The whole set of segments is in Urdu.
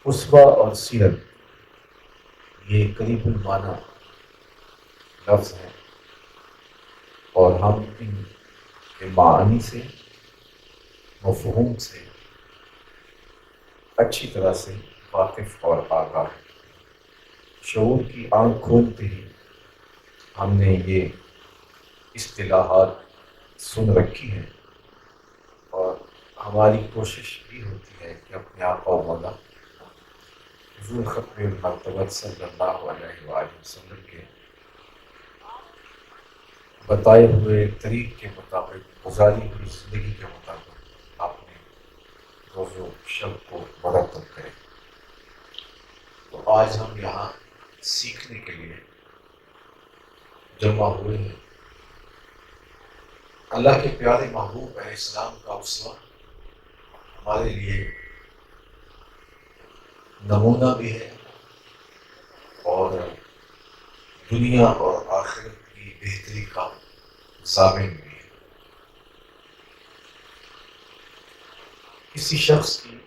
اسوہ اور سیرت یہ قریب المعنی لفظ ہیں، اور ہم ان کے معانی سے، مفہوم سے اچھی طرح سے واقف اور آگاہ ہیں۔ شعور کی آنکھ کھولتے ہی ہم نے یہ اصطلاحات سن رکھی ہیں، اور ہماری کوشش بھی ہوتی ہے کہ اپنے آقا و مولا حضور ختم المرتبت صلی اللہ علیہ وآلہ وسلم کے بتائے ہوئے طریق کے مطابق، گزاری ہوئی زندگی کے مطابق اپنے روز و شب کو مرتب کریں۔ تو آج ہم یہاں سیکھنے کے لیے جمع ہوئے ہیں۔ اللہ کے پیارے محبوب علیہ السلام کا اسوہ ہمارے لیے نمونہ بھی ہے، اور دنیا اور آخرت کی بہتری کا ضامن بھی ہے۔ کسی شخص کی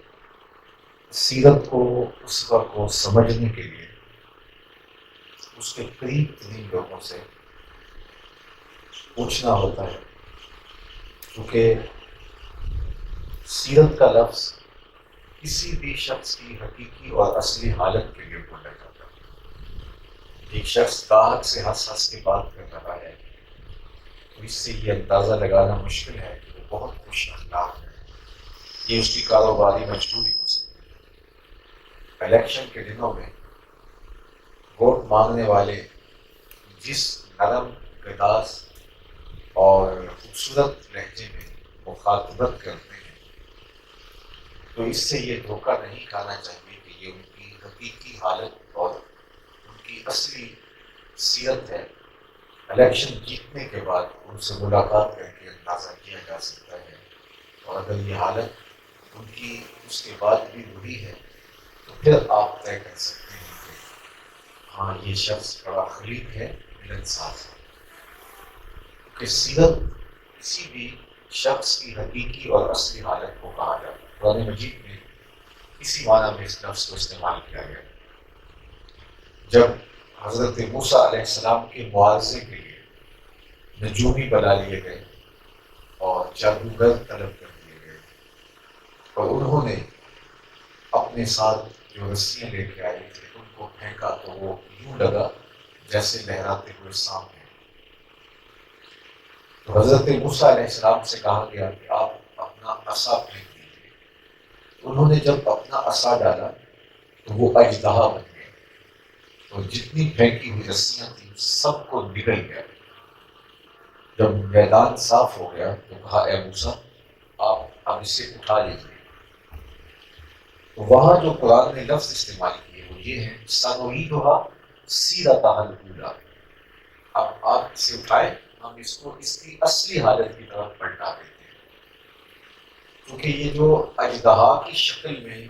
سیرت کو، اسوہ کو سمجھنے کے لیے اس کے قریب ترین لوگوں سے پوچھنا ہوتا ہے، کیونکہ سیرت کا لفظ کسی بھی شخص کی حقیقی اور اصلی حالت کے لیے بولا جاتا ہے۔ ایک شخص گاہک سے ہنس ہنس کے بات کر رہا ہے تو اس سے یہ اندازہ لگانا مشکل ہے کہ وہ بہت خوش اخلاق ہے۔ یہ اس کی کاروباری مجبوری ہو سکتی ہے۔ الیکشن کے دنوں میں ووٹ مانگنے والے جس نرم انداز اور خوبصورت لہجے میں مخاطبت کرتے ہیں، تو اس سے یہ دھوکہ نہیں کھانا چاہیے کہ یہ ان کی حقیقی حالت اور ان کی اصلی سیرت ہے۔ الیکشن جیتنے کے بعد ان سے ملاقات کر کے اندازہ کیا جا سکتا ہے، اور اگر یہ حالت ان کی اس کے بعد بھی وہی ہے تو پھر آپ طے کر سکتے ہیں کہ ہاں یہ شخص بڑا خلیق ہے، ملنسار ہے۔ کہ سیرت کسی بھی شخص کی حقیقی اور اصلی حالت کو کہا جاتا ہے۔ قرآن مجید میں اسی معنی میں اس لفظ کو استعمال کیا گیا۔ جب حضرت موسیٰ علیہ السلام کے معاوضے کے لیے نجومی بنا لیے گئے اور جادوگر طلب کر دیے گئے، اور انہوں نے اپنے ساتھ جو رسیاں لے کے آئی تھے ان کو پھینکا تو وہ یوں لگا جیسے لہراتے ہوئے سانپ ہیں۔ تو حضرت موسیٰ علیہ السلام سے کہا گیا کہ آپ اپنا عصا پھینک دیجیے۔ انہوں نے جب اپنا عصا ڈالا تو وہ اژدہا بن گیا، اور جتنی پھینکی ہوئی رسیاں تھیں سب کو نگل گیا۔ جب میدان صاف ہو گیا تو کہا اے موسیٰ آپ اب اسے اٹھا لیجیے۔ تو وہاں جو قرآن نے لفظ استعمال کیے وہ یہ ہے سَنُعِيدُهَا سِيرَتَهَا الْأُولَىٰ۔ اب آپ اسے اٹھائیں، ہم اس کو اس کی اصلی حالت کی طرف پلٹا دیتے ہیں، کیونکہ یہ جو اژدہا کی شکل میں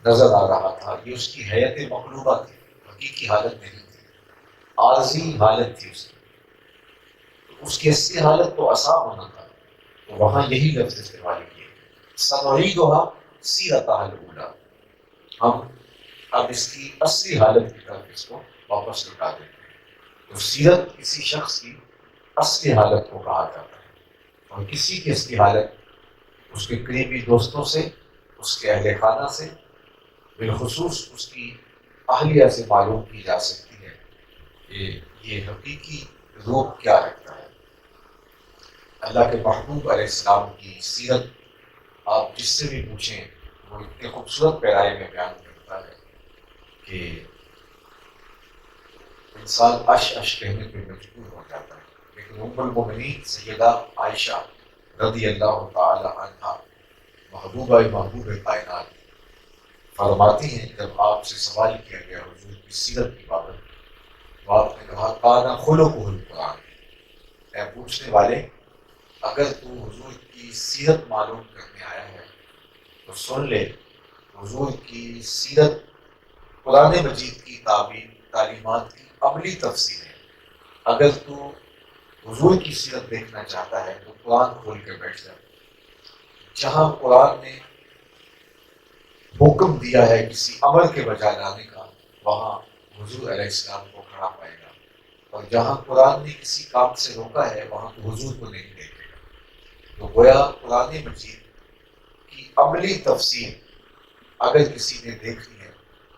نظر آ رہا تھا یہ اس کی حیت مقلوبہ تھی، حقیقی حالت نہیں تھی، عارضی حالت تھی اس کی۔ تو اس کی اصلی حالت تو عصا ہونا تھا، تو وہاں یہی لفظ استعمال کیے سَنُعِيدُهَا سِيرَتَهَا الْأُولَىٰ۔ ہم اب اس کی اصلی حالت کی طرف اس کو واپس لوٹا دیتے ہیں۔ تو سیرت کسی شخص کی اصلی حالت کو کہا جاتا ہے، اور کسی کی اصلی حالت اس کے قریبی دوستوں سے، اس کے اہل خانہ سے، بالخصوص اس کی اہلیہ سے معلوم کی جا سکتی ہے کہ یہ حقیقی روپ کیا رکھتا ہے۔ اللہ کے محبوب علیہ السلام کی سیرت آپ جس سے بھی پوچھیں وہ اتنے خوبصورت پیرائے میں بیان کرتا ہے کہ انسان اش کہنے پہ مجبور ہو جاتا ہے۔ لیکن ام المؤمنین سیدہ عائشہ رضی اللہ تعالی عنہا، محبوب کائنات، فرماتی ہیں جب آپ سے سوال کیا گیا حضور کی سیرت کی بابت تو آپ نے کہا کان خلقہ القرآن۔ اے پوچھنے والے، اگر تو حضور کی سیرت معلوم کرنے آیا ہے تو سن لے، حضور کی سیرت قرآن مجید کی تعلیمات کی عملی تفسیر ہے۔ اگر تو حضور کی سیرت دیکھنا چاہتا ہے تو قرآن کھول کے بیٹھ جا۔ جہاں قرآن نے حکم دیا ہے کسی عمل کے بجا لانے کا، وہاں حضور علیہ السلام کو کھڑا پائے گا، اور جہاں قرآن نے کسی کام سے روکا ہے وہاں تو حضور کو نہیں دیکھے گا۔ تو گویا قرآن مجید کی عملی تفسیر اگر کسی نے دیکھنی ہے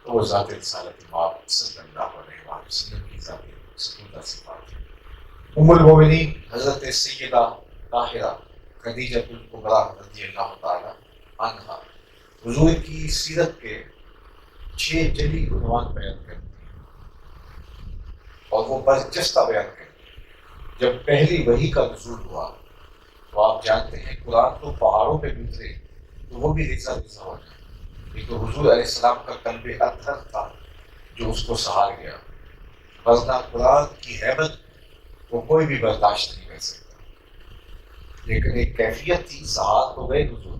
تو وہ ذات رسالت مآب صلی اللہ علیہ وسلم کی ذات ستودہ صفات ہے۔ ام المومنین حضرت سیدہ طاہرہ خدیجہ الکبریٰ رضی اللہ تعالی عنہا حضور کی سیرت کے 6 جلی عنوان بیان کرتی ہیں اور وہ برجستہ بیان کرتی ہیں۔ جب پہلی وحی کا نزول ہوا تو آپ جانتے ہیں قرآن تو پہاڑوں پہ گزرے تو وہ بھی ریزہ ریزہ ہو جائے، یہ تو حضور علیہ السلام کا قلب اطہر تھا جو اس کو سہار گیا، ورنہ قرآن کی حیبت وہ کوئی بھی برداشت نہیں کر سکتا۔ لیکن ایک کیفیت تھی، سہار تو گئے حضور،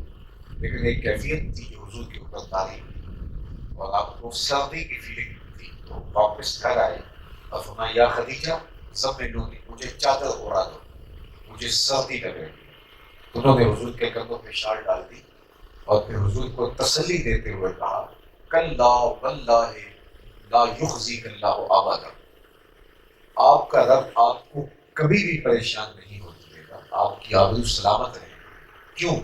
لیکن ایک کیفیت تھی جو حضور کے اوپر تاری ہوئی، اور آپ کو سردی کی فیلنگ تھی، تو واپس گھر آئے اور فرمایا یا خدیجہ زملونی، مجھے چادر اڑا دو، مجھے سردی لگ رہی ہے۔ انہوں نے حضور کے کندھوں پہ شال ڈال دی اور پھر حضور کو تسلی دیتے ہوئے کہا کلا واللہ لا یخزیک اللہ ابدا، آپ کا رب آپ کو کبھی بھی پریشان نہیں ہونے دے گا، آپ کی آبرو سلامت رہے گی۔ کیوں؟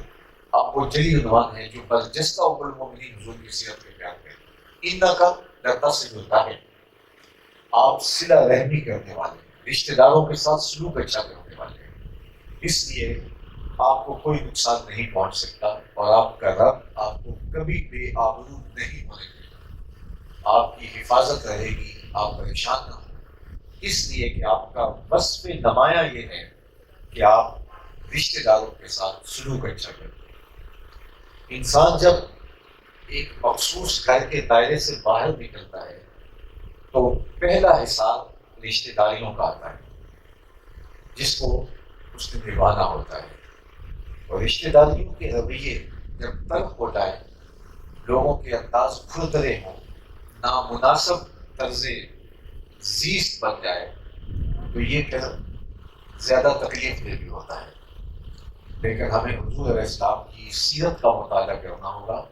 آپ وہ جلی عنوان ہے جو برجستہ ام المومنین حضور کی سیرت میں بیان کرتے ہیں، انکا لتصل الرحم، آپ صلہ رحمی کرنے والے ہیں، رشتہ داروں کے ساتھ سلوک اچھا کرنے والے ہیں، اس لیے آپ کو کوئی نقصان نہیں پہنچ سکتا، اور آپ کا رب آپ کو کبھی بے آبرو نہیں ہونے دے گا، آپ کی حفاظت رہے گی، آپ پریشان نہ ہوں، اس لیے کہ آپ کا وصف نمایاں یہ ہے کہ آپ رشتہ داروں کے ساتھ سلوک اچھا کرتے ہیں۔ انسان جب ایک مخصوص گھر کے دائرے سے باہر نکلتا ہے تو پہلا حساب رشتہ داریوں کا آتا ہے جس کو اس نے نبھانا ہوتا ہے، اور رشتہ داریوں کے رویے جب تلخ ہو جائے، لوگوں کے انداز کھردرے ہوں، نامناسب طرز زیست بن جائے، تو یہ پھر زیادہ تکلیف دہ بھی ہوتا ہے۔ لیکن ہمیں حضور علیہ السلام کی سیرت کا مطالعہ کرنا ہوگا،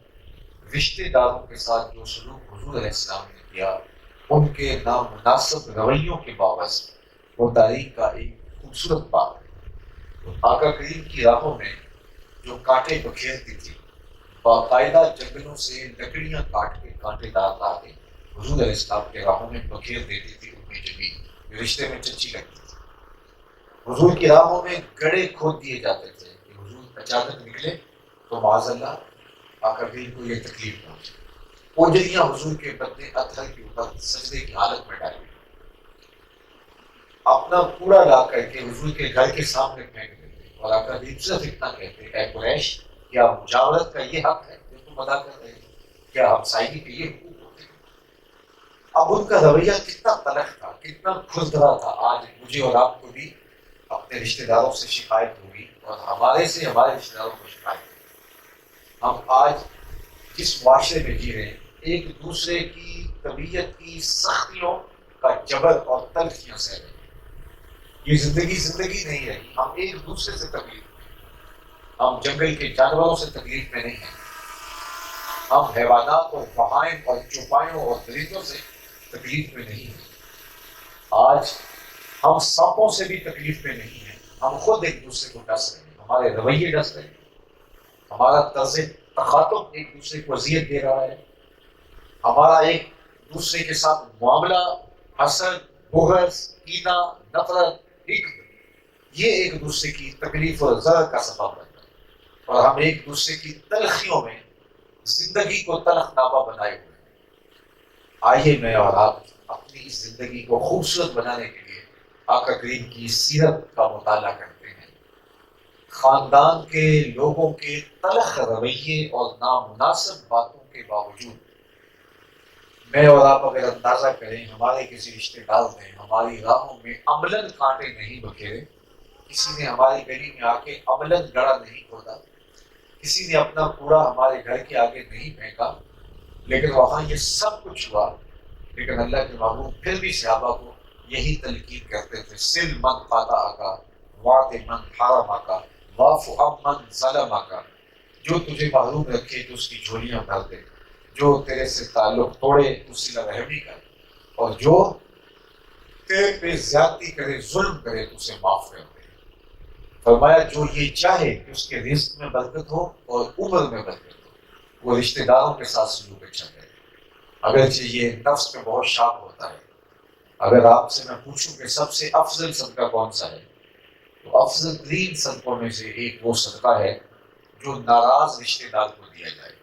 رشتہ داروں کے ساتھ جو سلوک حضور علیہ السلام نے کیا، ان کے نامناسب رویوں کے باوجود وہ تاریخ کا ایک خوبصورت بات ہے۔ آقا کریم کی راہوں میں جو کانٹے بکھیرتی تھی، باقاعدہ جنگلوں سے لکڑیاں کاٹ کے کانٹے دار لا کے حضور علیہ السلام کے راہوں میں بکھیر دیتی تھی، ان میں جبھی رشتے میں چچی لگتی تھی۔ حضور کی راہوں میں گڑھے کھود دیے جاتے تھے کہ حضور اچانک نکلے تو معاذ اللہ آقا کریم کو یہ تکلیف پہنچے۔ اوجریاں حضور کے بدن اطہر کے اوپر سجدے کی حالت میں ڈالی، اپنا کوڑا لا کر کے حضور کے گھر کے سامنے پھینک دیتے، اور آقا کریم صرف اتنا کہتے اے قریش، کیا مجاورت کا یہ حق ہے جو تم ادا کر رہے ہو؟ کیا ہمسائیگی کے یہ حقوق ہوتے ہیں؟ اب ان کا رویہ کتنا تلخ تھا، کتنا کھردرا تھا۔ آج مجھے اور آپ کو بھی اپنے رشتہ داروں سے شکایت ہوگی، اور ہمارے سے ہمارے رشتہ داروں کو شکایت ہوگی۔ ہم آج جس معاشرے میں جی رہے ہیں، ایک دوسرے کی طبیعت کی سختیوں کا جبر اور تلخیاں سہ رہے ہیں۔ یہ زندگی نہیں رہی، ہم ایک دوسرے سے تکلیف میں ہیں، ہم جنگل کے جانوروں سے تکلیف میں نہیں ہیں، ہم حیوانات اور بہائم اور چوپایوں اور درندوں سے تکلیف میں نہیں ہیں۔ آج ہم سانپوں سے بھی تکلیف میں نہیں ہیں، ہم خود ایک دوسرے کو ڈس رہے ہیں، ہمارے رویے ڈس رہے ہیں، ہمارا طرز تخاطب ایک دوسرے کو اذیت دے رہا ہے، ہمارا ایک دوسرے کے ساتھ معاملہ حسد، بغض، کینہ، نفرت، حقد، یہ ایک دوسرے کی تکلیف اور ضرر کا سبب بن رہا ہے، اور ہم ایک دوسرے کی تلخیوں میں زندگی کو تلخ نامہ بنائے ہوئے ہیں۔ آئیے میں اور آپ اپنی اس زندگی کو خوبصورت بنانے کے لیے آقا کریم کی سیرت کا مطالعہ کرتے ہیں۔ خاندان کے لوگوں کے تلخ رویے اور نامناسب باتوں کے باوجود میں اور آپ اگر اندازہ کریں، ہمارے کسی رشتہ دار نے ہماری راہوں میں عملاً کانٹے نہیں بکھیرے، کسی نے ہماری گلی میں آ کے عملاً گڑھا نہیں کھودا، کسی نے اپنا کوڑا ہمارے گھر کے آگے نہیں پھینکا، لیکن وہاں یہ سب کچھ ہوا، لیکن اللہ کے محبوب پھر بھی صحابہ کو یہی تلقین کرتے تھے، سل من قاطع کا، واط من حرم کا، واف عن من ظلم کا، جو تجھے محروم رکھے تو اس کی جھولیاں بھر دے، جو تیرے سے تعلق توڑے تو صلہ رحمی کر، اور جو تیرے پہ زیادتی کرے، ظلم کرے تو اسے معاف کر دے۔ فرمایا جو یہ چاہے کہ اس کے رزق میں برکت ہو اور عمر میں برکت ہو، وہ رشتہ داروں کے ساتھ سلوک اچھا کرے، اگرچہ یہ نفس میں بہت شاق ہوتا ہے۔ اگر آپ سے میں پوچھوں کہ سب سے افضل صدقہ کون سا ہے، تو افضل ترین صدقوں میں سے ایک وہ صدقہ ہے جو ناراض رشتہ دار کو دیا جائے۔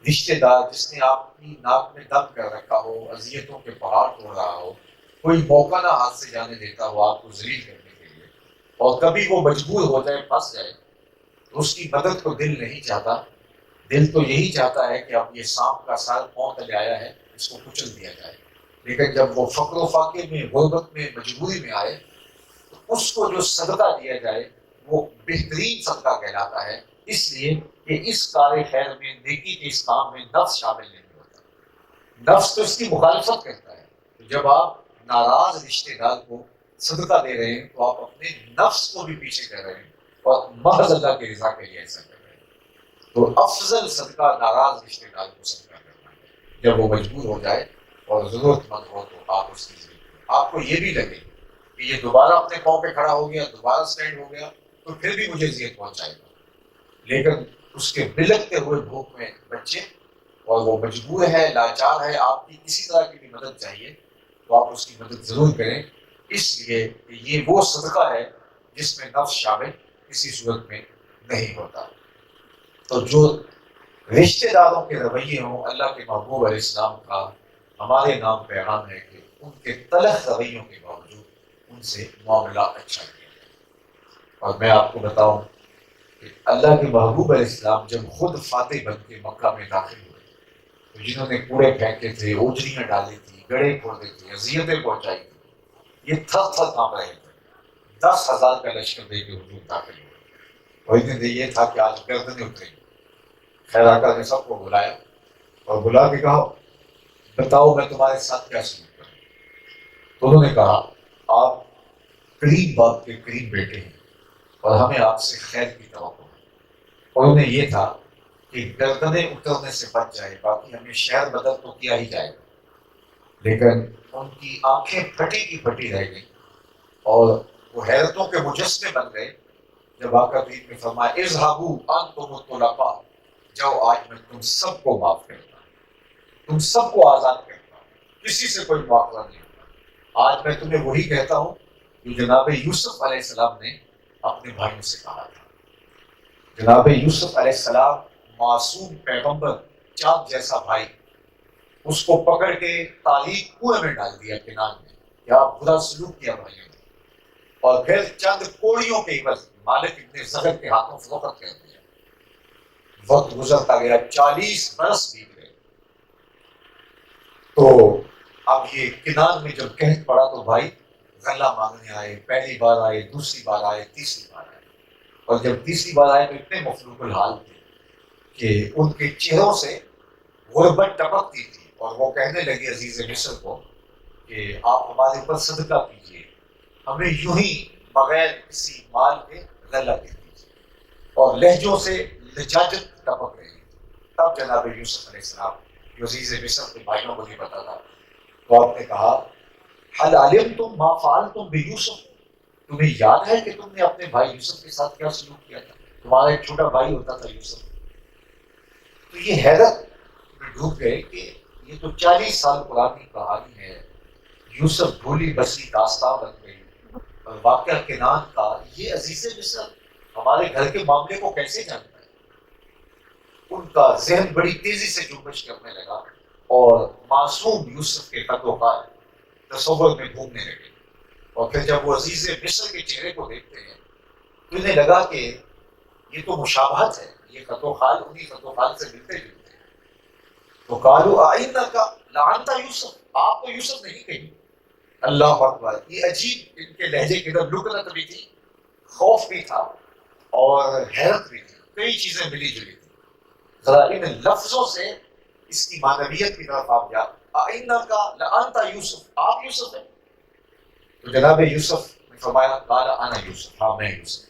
رشتہ دار جس نے آپ کی ناک میں دم کر رکھا ہو، اذیتوں کے پہاڑ توڑ رہا ہو، کوئی موقع نہ ہاتھ سے جانے دیتا ہو آپ کو ذلیل کرنے کے لیے، اور کبھی وہ مجبور ہو جائے، پھنس جائے، تو اس کی مدد کو دل نہیں چاہتا۔ دل تو یہی چاہتا ہے کہ اب یہ سانپ کا سال پاؤں تلے آیا ہے، اس کو کچل دیا جائے، لیکن جب وہ فقر و فاقے میں، غربت میں، مجبوری میں آئے، تو اس کو جو صدقہ دیا جائے وہ بہترین صدقہ کہلاتا ہے، اس لیے کہ اس کار خیر میں، نیکی کے اس کام میں نفس شامل نہیں ہوتا، نفس تو اس کی مخالفت کرتا ہے۔ تو جب آپ ناراض رشتہ دار کو صدقہ دے رہے ہیں تو آپ اپنے نفس کو بھی پیچھے کر رہے ہیں اور محض اللہ کی رضا کے لیے ایسا کر رہے ہیں۔ تو افضل صدقہ ناراض رشتہ دار کو صدقہ کرنا ہے، جب وہ مجبور ہو جائے اور ضرورت مند ہو تو آپ اس کی ضرورت کریں۔ آپ کو یہ بھی لگے کہ یہ دوبارہ اپنے پاؤں پہ کھڑا ہو گیا، دوبارہ سٹینڈ ہو گیا، تو پھر بھی مجھے اذیت پہنچائے گا، لیکن اس کے بلکتے ہوئے بھوک میں بچے اور وہ مجبور ہے، لاچار ہے، آپ کی کسی طرح کی بھی مدد چاہیے تو آپ اس کی مدد ضرور کریں، اس لیے کہ یہ وہ صدقہ ہے جس میں نفس شامل کسی صورت میں نہیں ہوتا۔ تو جو رشتہ داروں کے رویے ہوں، اللہ کے محبوب علیہ السلام کا ہمارے نام پیغام ہے کہ ان کے تلخ رویوں کے باوجود ان سے معاملہ اچھا کیا جائے۔ اور میں آپ کو بتاؤں کہ اللہ کے محبوب علیہ السلام جب خود فاتح بن کے مکہ میں داخل ہوئے تو جنہوں نے کوڑے پھینکے تھے، اوجریاں ڈالی تھی، گڑھے کھودے تھے، اذیتیں پہنچائی تھی، یہ تھر تھر کانپ رہے تھے۔ 10,000 کا لشکر دے کے حضور داخل ہوئے، اور اتنے دن یہ تھا کہ آج گردنیں اتریں گی۔ خیر آقا نے سب کو بلایا اور بلا کے کہا بتاؤ میں تمہارے ساتھ کیا سلوک کروں۔ تو انہوں نے کہا آپ قریب باپ کے قریب بیٹے ہیں اور ہمیں آپ سے خیر کی توقع ہے، اور انہیں یہ تھا کہ گردنیں اترنے سے بچ جائے، باقی ہمیں شہر بدل تو کیا ہی جائے گا، لیکن ان کی آنکھیں پھٹی کی پھٹی رہ گئی اور وہ حیرتوں کے مجسمے بن گئے جب آقا کریم نے فرمایا اذهبوا انتم الطلقاء، جاؤ آج میں تم سب کو معاف کرتا ہوں، تم سب کو آزاد کرتا ہوں، کسی سے کوئی مواخذہ نہیں ہوگا۔ آج میں تمہیں وہی کہتا ہوں جو جناب یوسف علیہ السلام نے اپنے بھائیوں سے کہا تھا۔ جناب یوسف علیہ السلام معصوم پیغمبر، چاند جیسا بھائی، اس کو پکڑ کے تاریخ کنویں میں ڈال دیا کنان میں، کیا برا سلوک کیا بھائیوں نے، اور پھر چند کوڑیوں کے عوض مالک ابن زہر کے ہاتھوں فروخت کر دیا۔ وقت گزرتا گیا، 40 برس بیت گئے، تو اب یہ کنان میں جب قحط پڑا تو بھائی غلہ مانگنے آئے، پہلی بار آئے، دوسری بار آئے، تیسری بار آئے، اور جب تیسری بار آئے تو اتنے مفلوق الحال تھے کہ ان کے چہروں سے غربت ٹپکتی تھی، اور وہ کہنے لگے عزیز مصر کو کہ آپ ہمارے اوپر صدقہ کیجیے، ہمیں یوں ہی بغیر کسی مال کے غلہ دے دیجیے، اور لہجوں سے لجاجت ٹپک رہی تھی۔ تب جناب یوسف علیہ السلام جو عزیز مصر کے بھائیوں کو نہیں پتا تھا، تو آپ نے کہا حل علمتم ما فعلتم بیوسف، تمہیں یاد ہے کہ تم نے اپنے بھائی یوسف کے ساتھ کیا سلوک کیا تھا؟ تمہارا ایک چھوٹا بھائی ہوتا تھا یوسف۔ تو یہ حیرت میں ڈوب گئے کہ یہ تو 40 سال پرانی کہانی ہے، یوسف بھولی بسی داستان بن گئی، اور واقعہ کنان کا یہ عزیز مصر ہمارے گھر کے معاملے کو کیسے جانتا ہے؟ ان کا ذہن بڑی تیزی سے جنبش کرنے لگا اور معصوم یوسف کے خط و خال تصور میں گھومنے لگے، اور پھر جب وہ عزیز مصر کے چہرے کو دیکھتے ہیں تو انہیں لگا کہ یہ تو مشابہت ہے، یہ خط و خال انہی خط و خال سے ملتے جلتے ہیں۔ تو قالوا اعینک لعنت یوسف، آپ تو یوسف نہیں کہیں۔ اللہ اکبر، یہ عجیب ان کے لہجے کی طرف لکنت بھی تھی، خوف بھی تھا اور حیرت بھی تھی، کئی چیزیں ملی جلی تھی۔ ذرا ان لفظوں سے اس کی معنویت کی طرف آپ جا، اعینک لعنت یوسف، آپ یوسف ہیں؟ تو جناب یوسف نے فرمایا قال انا یوسف، ہاں میں یوسف،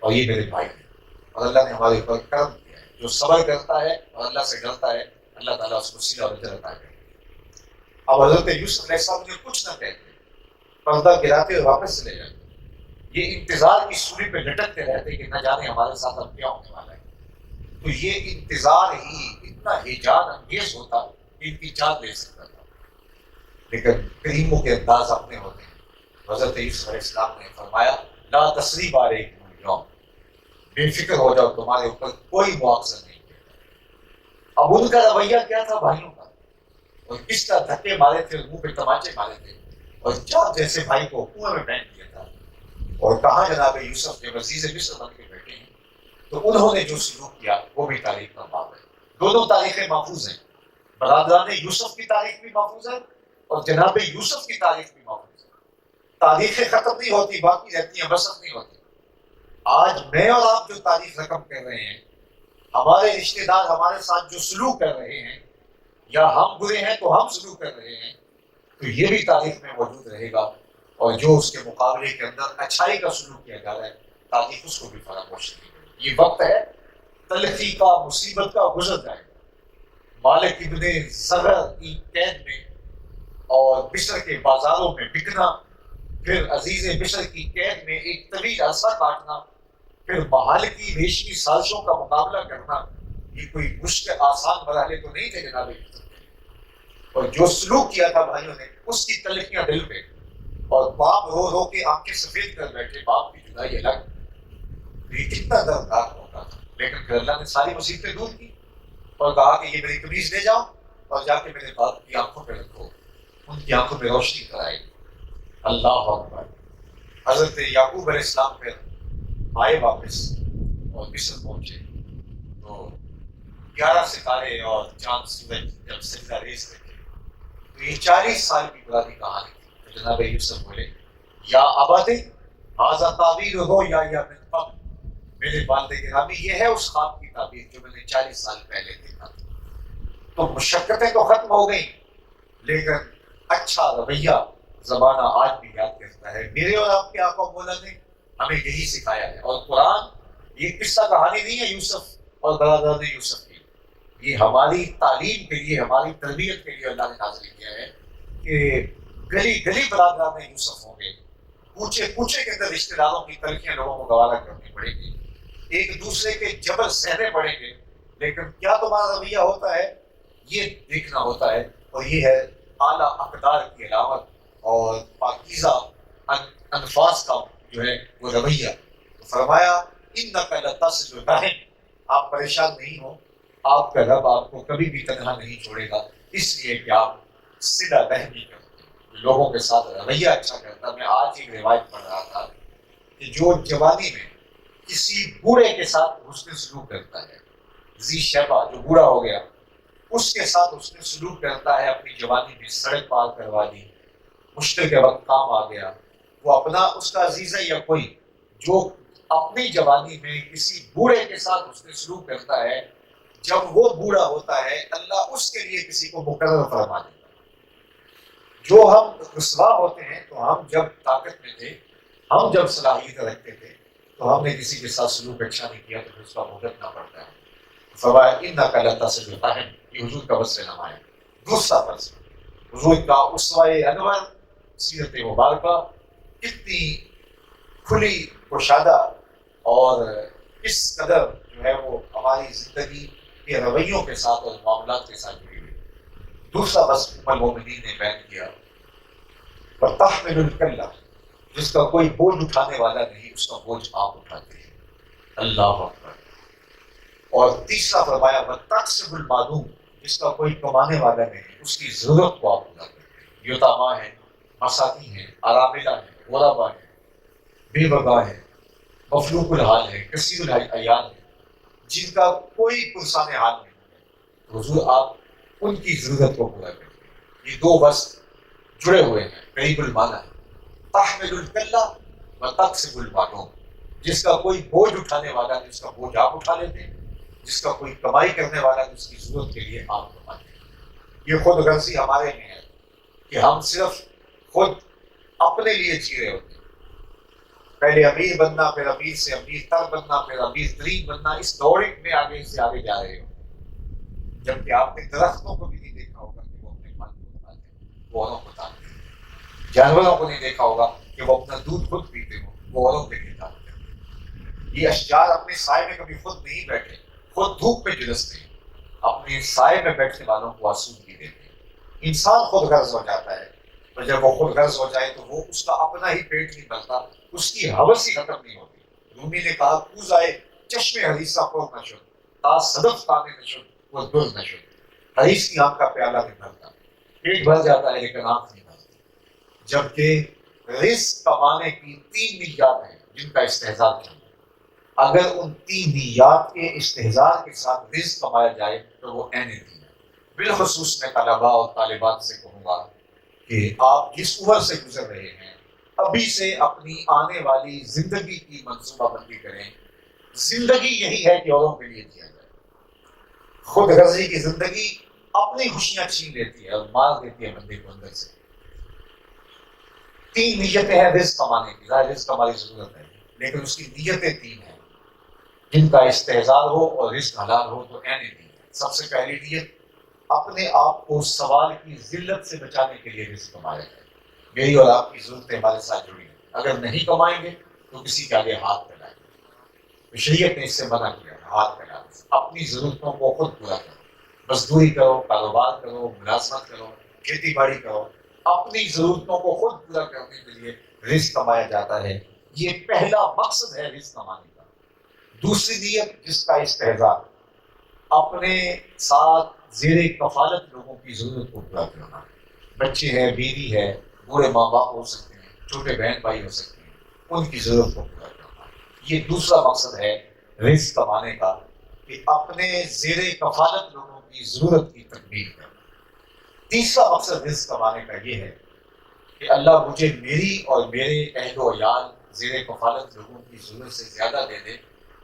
اور یہ میرے بھائی ہیں، اور اللہ نے ہمارے اوپر کرم کیا ہے۔ جو صبر کرتا ہے اور اللہ سے ڈرتا ہے اللہ تعالیٰ اس کو سیدھا اور اجر عطا کرے. اب حضرت یوسف علیہ السلام نے کچھ نہ کہتے، پردہ گراتے اور واپس چلے جاتے. یہ انتظار کی سولی پہ لٹکتے رہتے کہ نہ جانے ہمارے ساتھ اب کیا ہونے والا ہے. تو یہ انتظار ہی اتنا ہیجان انگیز ہوتا کہ ان کی جان لے سکتا تھا. لیکن کریموں کے انداز اپنے ہوتے ہیں. حضرت یوسف علیہ السلام نے فرمایا لا تثریب علیکم اليوم، بے فکر ہو جاؤ، تمہارے اوپر کوئی مواخذہ نہیں ہے. اب ان کا رویہ کیا تھا بھائیوں کا، اور کس طرح دھکے مارے تھے، منہ پہ تماچے مارے تھے، اور چار جیسے بھائی کو کنویں میں پھینک دیا تھا. اور کہاں جناب یوسف کے وزیر مصر بن کے بیٹھے ہیں. تو انہوں نے جو سلوک کیا وہ بھی تاریخ کا باب ہے. دونوں تاریخیں محفوظ ہیں، برادران یوسف کی تاریخ بھی محفوظ ہے اور جناب یوسف کی تاریخ بھی محفوظ ہے. تاریخیں ختم نہیں ہوتی، باقی رہتی ہیں، بسط نہیں ہوتی. آج میں اور آپ جو تاریخ رقم کر رہے ہیں، ہمارے رشتہ دار ہمارے ساتھ جو سلوک کر رہے ہیں، یا ہم برے ہیں تو ہم سلوک کر رہے ہیں، تو یہ بھی تاریخ میں موجود رہے گا. اور جو اس کے مقابلے کے اندر اچھائی کا سلوک کیا جا رہا ہے، تاریخ اس کو بھی فراموش نہیں کرے. یہ وقت ہے تلخی کا، مصیبت کا، گزر جائے گا. مالک ابن زغر کی قید میں اور مصر کے بازاروں میں بکنا، پھر عزیز مصر کی قید میں ایک طویل عرصہ کاٹنا، پھر محال کی ریشمی سازشوں کا مقابلہ کرنا، یہ کوئی مشکل آسان مرحلے تو نہیں تھے جناب. اور جو سلوک کیا تھا بھائیوں نے، اس کی تلخیاں دل پہ، اور باپ رو رو کے آنکھیں سفید کر بیٹھے، باپ کی جدائی الگ، یہ کتنا دردناک ہوتا تھا. لیکن پھر اللہ نے ساری مصیبتیں دور کی اور کہا کہ یہ میری قمیض لے جاؤ اور جا کے میرے باپ کی آنکھوں پہ رکھو، ان کی آنکھوں پہ روشنی کرائے. اللہ اکبر. حضرت یعقوب علیہ السلام پھر آئے واپس اور مصر پہنچے تو 11 ستارے اور چاند سورج جب سجدہ ریز کرتے، تو یہ 40 سال کی پرانی کہانی تھی. تو جناب یوسف بولے یا ابت ھذا تعبیر رؤیا من قبل، میرے والد گرامی یہ ہے اس خواب کی تعبیر جو میں نے 40 سال پہلے دیکھا تھا. تو مشقتیں تو ختم ہو گئیں، لیکن اچھا رویہ زمانہ آج بھی یاد کرتا ہے. میرے اور آپ کے آقا مولا نے ہمیں یہی سکھایا ہے. اور قرآن یہ قصہ کہانی نہیں ہے یوسف اور برادران یوسف کی، یہ ہماری تعلیم کے لیے، ہماری تربیت کے لیے اللہ نے نازل کیا ہے کہ گلی گلی برادران یوسف ہوں گے، کوچے کوچے کے اندر رشتہ داروں کی تلخیاں لوگوں کو گوارا کرنی پڑے گی، ایک دوسرے کے جبر سہنے پڑیں گے. لیکن کیا تمہارا رویہ ہوتا ہے، یہ دیکھنا ہوتا ہے. اور یہ ہے اعلیٰ اقدار کی علامت اور پاکیزہ انفاس کا جو ہے وہ رویہ. فرمایا انک لتصل الرحم، آپ پریشان نہیں ہو، آپ کا رب آپ کو کبھی بھی تنہا نہیں چھوڑے گا، اس لیے کہ آپ صلہ رحمی کرتے، لوگوں کے ساتھ رویہ اچھا کرتا. میں آج ایک روایت پڑھ رہا تھا کہ جو جوانی میں کسی بوڑھے کے ساتھ حسن سلوک کرتا ہے، ذی شیبہ جو بوڑھا ہو گیا، اس کے ساتھ حسن سلوک کرتا ہے، اپنی جوانی میں سڑک پار کروا دی، مشکل کے وقت کام آ گیا، وہ اپنا اس کا عزیز ہے یا کوئی جو اپنی جوانی میں کسی بوڑھے کے ساتھ حسن سلوک کرتا ہے، جب وہ بوڑھا ہوتا ہے اللہ اس کے لیے کسی کو مقرر فرما دیتا ہے. جو ہم رسوا ہوتے ہیں تو ہم جب طاقت میں تھے، ہم جب صلاحیت رکھتے تھے، تو ہم نے کسی کے ساتھ سلوک اچھا نہیں کیا تو پھر اس کا بھگتنا پڑتا ہے. فرمایا انک لتصل الرحم، یہ حضور کا وصف نامہ ہے. دوسرا فرض، حضور کا اسوہ انور، سیرت مبارکہ کتنی کھلی کشادہ اور کس قدر جو ہے وہ ہماری زندگی کے رویوں کے ساتھ اور معاملات کے ساتھ جڑی ہوئی. دوسرا وصف ام المومنین نے بیان کیا وَتَحْمِلُ الْكَلَّةَ، جس کا کوئی بوجھ اٹھانے والا نہیں، اس کا بوجھ آپ اٹھاتے ہیں. اللہ اکبر. اور تیسرا فرمایا وَتَقْسِمُ الْمَعْدُومَ، جس کا کوئی کمانے والا نہیں، اس کی ضرورت کو آپ پورا کرتے ہیں. یتامیٰ ہیں، مساکین ہیں، اراملہ ہیں، غربا ہیں، بے وبا ہے، مفلوق الحال ہے، کثیر العیال ہے، جن کا کوئی پرسان حال نہیں ہے. حضور آپ ان کی ضرورت کو پورا کرتے ہیں. یہ دو وصف جڑے ہوئے ہیں، قریب المعنی ہے. تحمل الکلہ و تقسم المعدوم، جس کا کوئی بوجھ اٹھانے والا نہیں، اس کا بوجھ آپ اٹھا لیتے ہیں. جس کا کوئی کمائی کرنے والا نہیں، اس کی ضرورت کے لیے آپ کماتے ہیں. یہ خود غرضی ہمارے میں ہے کہ ہم صرف خود اپنے لیے جی رہے ہوتے ہیں. پہلے امیر بننا، پھر امیر سے امیر تر بننا، پھر امیر ترین بننا، اس دوڑے میں آگے سے آگے جا رہے ہو. جبکہ آپ نے درختوں کو بھی نہیں دیکھا ہوگا کہ وہ اپنے پھل کو کھاتے ہیں، وہ اوروں کو ڈالتے ہیں۔ جانوروں کو نہیں دیکھا ہوگا کہ وہ اپنا دودھ خود پیتے ہوں، وہ اوروں کے لیے ڈالتے ہیں۔ یہ اشجار اپنے سائے میں کبھی خود نہیں بیٹھے، خود دھوپ میں جلستے ہیں، اپنے سائے میں بیٹھنے والوں کو آسودگی دیتے ہیں۔ انسان خود غرض ہو جاتا ہے، اور جب وہ خود غرض ہو جائے تو وہ اس کا اپنا ہی پیٹ نہیں بھرتا، اس کی ہوس ہی ختم نہیں ہوتی۔ رومی نے کہا کوز آئے چشم حدیثہ پر نشد، تا صدف تانے نشد وہ در نشد۔ حدیث کی آنکھ کا پیالہ نہیں بھرتا، پیٹ بھر جاتا ہے لیکن آنکھ نہیں بھرتی۔ جبکہ رزق کمانے کی 3 نیات ہیں جن کا استحضار کیا، اگر ان 3 نیات کے استحضار کے ساتھ رزق کمایا جائے تو وہ عین دین ہے۔ بالخصوص میں طلباء اور طالبات سے کہوں گا کہ آپ جس عمر سے گزر رہے ہیں ابھی سے اپنی آنے والی زندگی کی منصوبہ بندی کریں۔ زندگی یہی ہے کہ اوروں کے لیے جیا جائے۔ خود غرضی کی زندگی اپنی خوشیاں چھین لیتی ہے اور مار دیتی ہے بندے کو اندر سے۔ 3 نیتیں ہیں رزق کمانے کی، ظاہر رزق ہماری ضرورت ہے لیکن اس کی نیتیں 3 ہیں جن کا استحضار ہو اور رزق حلال ہو تو عین دین ہے۔ سب سے پہلی نیت، اپنے آپ کو سوال کی ذلت سے بچانے کے لیے رزق کمایا جائے۔ میری اور آپ کی ضرورتیں ہمارے ساتھ جڑی ہیں، اگر نہیں کمائیں گے تو کسی کے آگے ہاتھ پھیلائیں گے۔ شریعت نے اس سے منع کیا ہے ہاتھ پھیلانے سے۔ اپنی ضرورتوں کو خود پورا کرو، مزدوری کرو، کاروبار کرو، ملازمت کرو، کھیتی باڑی کرو، اپنی ضرورتوں کو خود پورا کرنے کے لیے رزق کمایا جاتا ہے۔ یہ پہلا مقصد ہے رزق کمانے کا۔ دوسری نیت جس کا استحضار، اپنے ساتھ زیر کفالت لوگوں کی ضرورت کو پورا کرنا۔ بچے ہیں، بیوی ہے، بوڑھے ماں باپ ہو سکتے ہیں، چھوٹے بہن بھائی ہو سکتے ہیں، ان کی ضرورت کو پورا کرنا۔ یہ دوسرا مقصد ہے رزق کمانے کا، کہ اپنے زیر کفالت لوگوں کی ضرورت کی تکمیل کرنا۔ تیسرا مقصد رزق کمانے کا یہ ہے کہ اللہ مجھے میری اور میرے اہل و عیال زیر کفالت لوگوں کی ضرورت سے زیادہ دے دے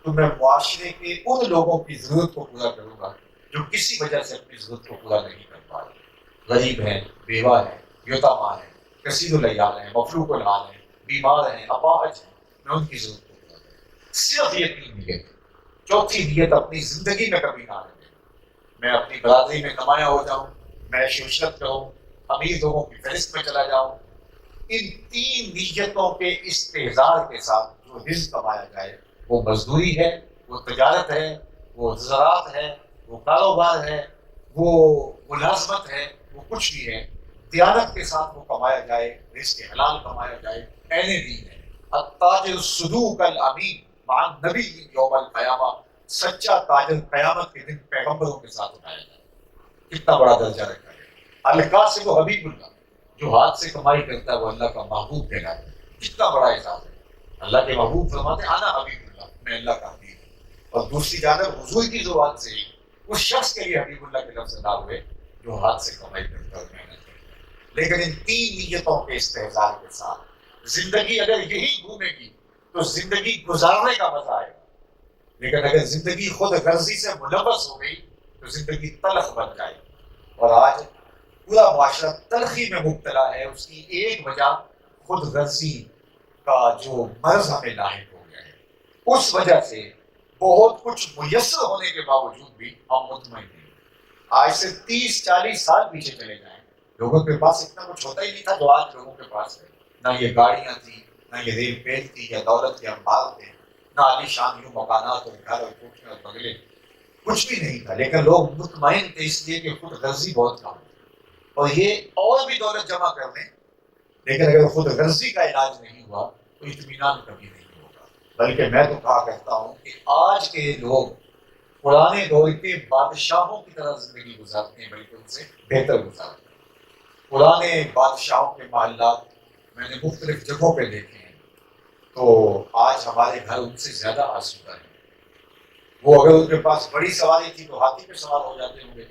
تو میں معاشرے کے ان لوگوں کی ضرورت کو پورا کروں گا جو کسی وجہ سے اپنی ضرورت کو پورا نہیں کر پا رہے، غریب ہیں، بیوہ ہیں، یتیمہ ہیں، کثیر العیال ہیں، مفلوق الحال ہیں، بیمار ہیں، اپاہج ہیں، میں ان کی ضرورت کو پورا کروں۔ صرف یہ 3 نیت۔ چوتھی نیت، اپنی زندگی میں کبھی نہ آنے دیں، میں اپنی برادری میں نمایاں ہو جاؤں، میں شہرت کروں، امیر لوگوں کی فہرست میں چلا جاؤں۔ ان 3 نیتوں کے استحضار کے ساتھ جو رزق کمایا جائے، وہ مزدوری ہے، وہ تجارت ہے، وہ زراعت ہے، وہ کاروبار ہے، وہ ملازمت ہے، وہ کچھ بھی ہے، دیانت کے ساتھ وہ کمایا جائے، رزق حلال کمایا جائے، عین دین ہے۔ التاجر الصدوق الامین مع النبی یوم القیامہ، سچا تاجر قیامت کے دن پیغمبروں کے ساتھ اٹھایا جائے۔ کتنا بڑا درجہ رکھا ہے۔ القاسم حبیب اللہ، جو ہاتھ سے کمائی کرتا ہے وہ اللہ کا محبوب کہلاتا ہے۔ کتنا بڑا اعزاز ہے۔ اللہ کے محبوب فرماتے ہیں انا حبیب اللہ، میں اللہ کا حبیب ہوں۔ اور دوسری جانب حضور کی زبان سے ہی اس شخص کے لیے حبیب اللہ کے لفظ ادا ہوئے جو ہاتھ سے کمائی کرتا ہے اور محنت کرتا ہے۔ لیکن ان 3 نیتوں کے استحضار کے ساتھ زندگی اگر یہی گھومے گی تو زندگی گزارنے کا مزہ آئے گا، لیکن اگر زندگی خود غرضی سے ملوث ہو گئی تو زندگی تلخ بن جائے گی۔ اور آج پورا معاشرہ تلخی میں مبتلا ہے۔ اس کی ایک وجہ خود غرضی کا جو مرض ہمیں لاحق ہو گیا ہے، اس وجہ سے بہت کچھ میسر ہونے کے باوجود بھی ہم مطمئن نہیں۔ آج سے 30-40 سال پیچھے چلے جائیں، لوگوں کے پاس اتنا کچھ ہوتا ہی نہیں تھا جو آج لوگوں کے پاس ہے۔ نہ یہ گاڑیاں تھیں، نہ یہ ریل پیر تھی، یا دولت کے انبار تھے، نہ عالی شان یوں مکانات اور گھر اور کوٹھیاں اور بنگلے، کچھ بھی نہیں تھا۔ لیکن لوگ مطمئن تھے اس لیے کہ خود غرضی بہت کم تھی، اور یہ اور بھی دولت جمع کر لیں لیکن اگر خود غرضی کا علاج نہیں ہوا تو اطمینان کبھی نہیں ہوگا۔ بلکہ میں تو کہا کرتا ہوں کہ آج کے لوگ پرانے دور کے بادشاہوں کی طرح زندگی گزارتے ہیں، بلکہ ان سے بہتر گزارتے ہیں۔ پرانے بادشاہوں کے محلات میں نے مختلف جگہوں پہ دیکھے ہیں، تو آج ہمارے گھر ان سے زیادہ آسودہ ہیں۔ وہ اگر ان کے پاس بڑی سواری تھی تو ہاتھی پہ سوار ہو جاتے ہوں گے،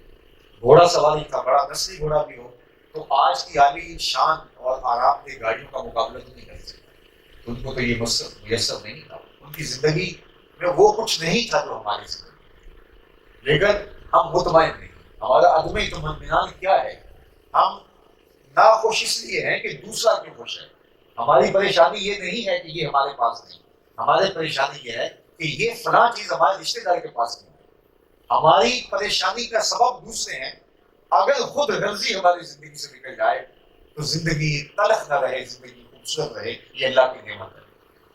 گھوڑا سواری تھا، بڑا نسلی گھوڑا بھی ہو، تو آج کی عالی شان اور آرام دہ گاڑیوں کا مقابلہ تو نہیں کر سکتا۔ ان کو تو یہ میسر نہیں تھا، ان کی زندگی میں وہ کچھ نہیں تھا جو ہماری زندگی میں۔ لیکن ہم مطمئن نہیں۔ ہمارا عدم اطمینان کیا ہے؟ ہم ناخوش اس لیے ہیں کہ دوسرا کیوں خوش ہے۔ ہماری پریشانی یہ نہیں ہے کہ یہ ہمارے پاس نہیں، ہماری پریشانی یہ ہے کہ یہ فلاں چیز ہمارے رشتے دار کے پاس نہیں ہے۔ ہماری پریشانی کا سبب دوسرے ہیں. اگر خود غرضی ہماری زندگی سے نکل جائے تو زندگی تلخ نہ رہے, زندگی خوبصورت رہے. یہ اللہ کی نعمت ہے.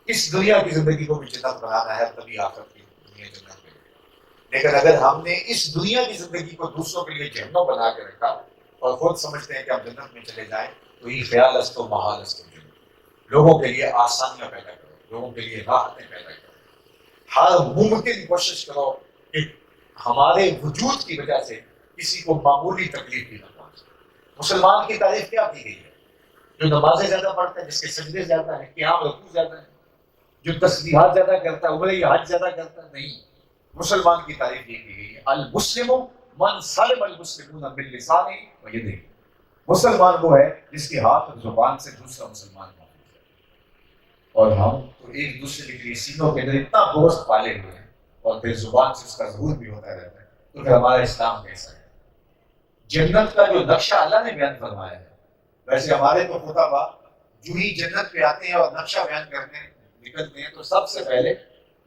اس دنیا کی زندگی کو بھی جنت بنانا ہے, تبھی آخرت کی دنیا جنت میں. لیکن اگر ہم نے اس دنیا کی زندگی کو دوسروں کے لیے جہنم بنا کے رکھا اور خود سمجھتے ہیں کہ ہم جنت میں چلے جائیں, تو یہ خیال است و محال است. لوگوں کے لیے آسانیاں پیدا کرو, لوگوں کے لیے راحتیں پیدا کرو. ہر ممکن کوشش کرو کہ ہمارے وجود کی وجہ سے کسی کو معمولی تکلیف بھی نہ پہنچے. مسلمان کی تعریف کیا کی گئی ہے؟ جو نمازیں زیادہ پڑھتا ہے, جس کے سجدے زیادہ ہیں, قیام رکوع زیادہ ہے, جو تسبیحات زیادہ کرتا ہے, عمرہ یا حج زیادہ کرتا ہے. نہیں, مسلمان کی تعریف یہ کی گئی ہے, المسلم من سلم المسلمون من لسانہ و یدہ. مسلمان وہ ہے جس کے ہاتھ اور زبان سے دوسرا مسلمان محفوظ ہے. اور ہم تو ایک دوسرے کے لیے سینوں کے اندر اتنا دوست پالے ہوئے ہیں اور پھر زبان سے اس کا ظہور بھی ہوتا رہتا ہے, تو پھر ہمارا اسلام کیسا ہے؟ جنت کا جو نقشہ اللہ نے بیان فرمایا ہے, ویسے ہمارے تو خطبہ جو ہی جنت پہ آتے ہیں اور نقشہ بیان کرنے نکلتے ہیں تو سب سے پہلے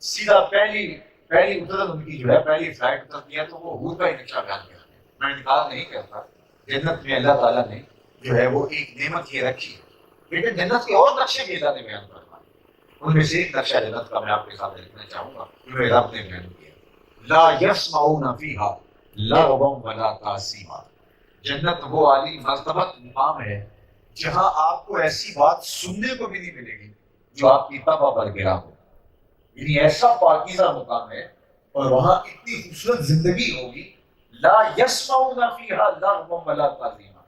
سیدھا پہلی اترن ان کی جو ہے, پہلی فلائٹ اترتی ہے تو وہ حور کا ہی نقشہ بیان کرتے ہیں. میں انکار نہیں کرتا, جنت میں اللہ تعالیٰ نے جو ہے وہ ایک نعمت یہ رکھی ہے, لیکن جنت کے اور نقشے بھی اللہ نے بیان فرمائے. ان میں سے ایک نقشہ جنت کا میں آپ کے سامنے لکھنا چاہوں گا, جو میرے رب نے بیان کیا. لا یسمعون فیہا لغوا ولا تأثیما. جنت وہ عالی مرتبت مقام ہے جہاں آپ کو ایسی بات سننے کو بھی نہیں ملے گی جو آپ کی طبع پر گرا ہو. یعنی ایسا پاکیزہ مقام ہے اور وہاں اتنی خوبصورت زندگی ہوگی. لا یسمعون فیہا لغوا ولا تأثیما.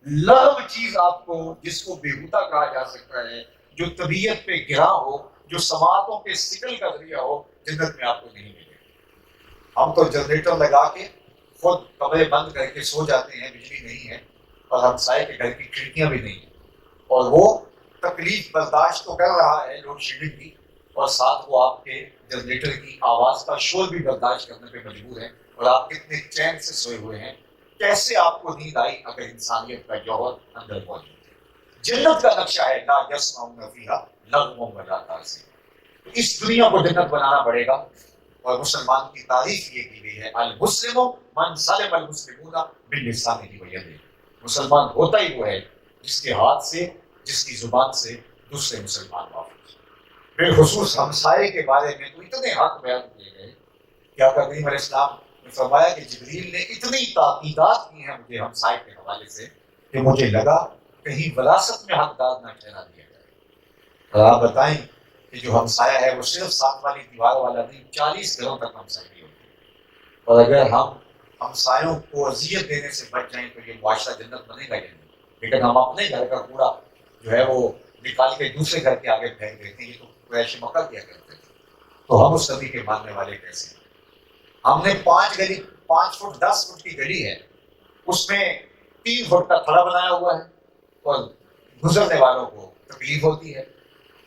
لغو چیز آپ کو, جس کو بےہودہ کہا جا سکتا ہے, جو طبیعت پہ گرا ہو, جو سماعتوں کے سکل کا ذریعہ ہو, جنت میں آپ کو نہیں ملے گا. ہم تو جنریٹر لگا کے خود کمرے بند کر کے سو جاتے ہیں, بجلی نہیں ہے, اور ہمسائے کے گھر کی کھڑکیاں بھی نہیں ہیں, اور وہ تکلیف برداشت تو کر رہا ہے لوڈ شیڈنگ کی, اور ساتھ وہ آپ کے جنریٹر کی آواز کا شور بھی برداشت کرنے پہ مجبور ہے, اور آپ کتنے چین سے سوئے ہوئے ہیں. کیسے آپ کو نیند آئی اگر انسانیت کا جوہر اندر موجود ہے؟ جنت کا نقشہ ہے لا یسمعون فیہا لغوا ولا تأثیما. اس دنیا کو جنت بنانا پڑے گا, اور مسلمان کی تعریف یہ کی گئی ہے, المسلم من سلم المسلمون من لسانہ و یدہ. مسلمان ہوتا ہی وہ ہے جس کے ہاتھ سے, جس کی زبان سے دوسرے مسلمان محفوظ. بالخصوص ہمسائے کے بارے میں تو اتنے حق بیان کیے گئے کہ آقا کریم علیہ السلام نے فرمایا کہ جبریل نے اتنی تاکیدات کی ہیں مجھے ہمسائے کے حوالے سے کہ مجھے لگا کہیں وراثت میں حقدار نہ ٹھہرا دیا جائے. اور آپ بتائیں کہ جو ہمسایہ ہے وہ صرف ساتھ والی دیوار والا نہیں, 40 گھروں تک ہمسائے ہوتی ہے. اور اگر ہم ہمسایوں کو اذیت دینے سے بچ جائیں تو یہ معاشرہ جنت بنے گا. لیکن ہم اپنے گھر کا کوڑا جو ہے وہ نکال کے دوسرے گھر کے آگے پھینک دیتے ہیں. یہ تو قریش مکہ کیا کرتے تھے, تو ہم اس نبی کے ماننے والے کیسے ہیں؟ ہم نے 5 فٹ 10 فٹ کی گلی ہے, اس میں 3 فٹ کا تھڑا بنایا ہوا ہے, اور گزرنے والوں کو تکلیف ہوتی ہے.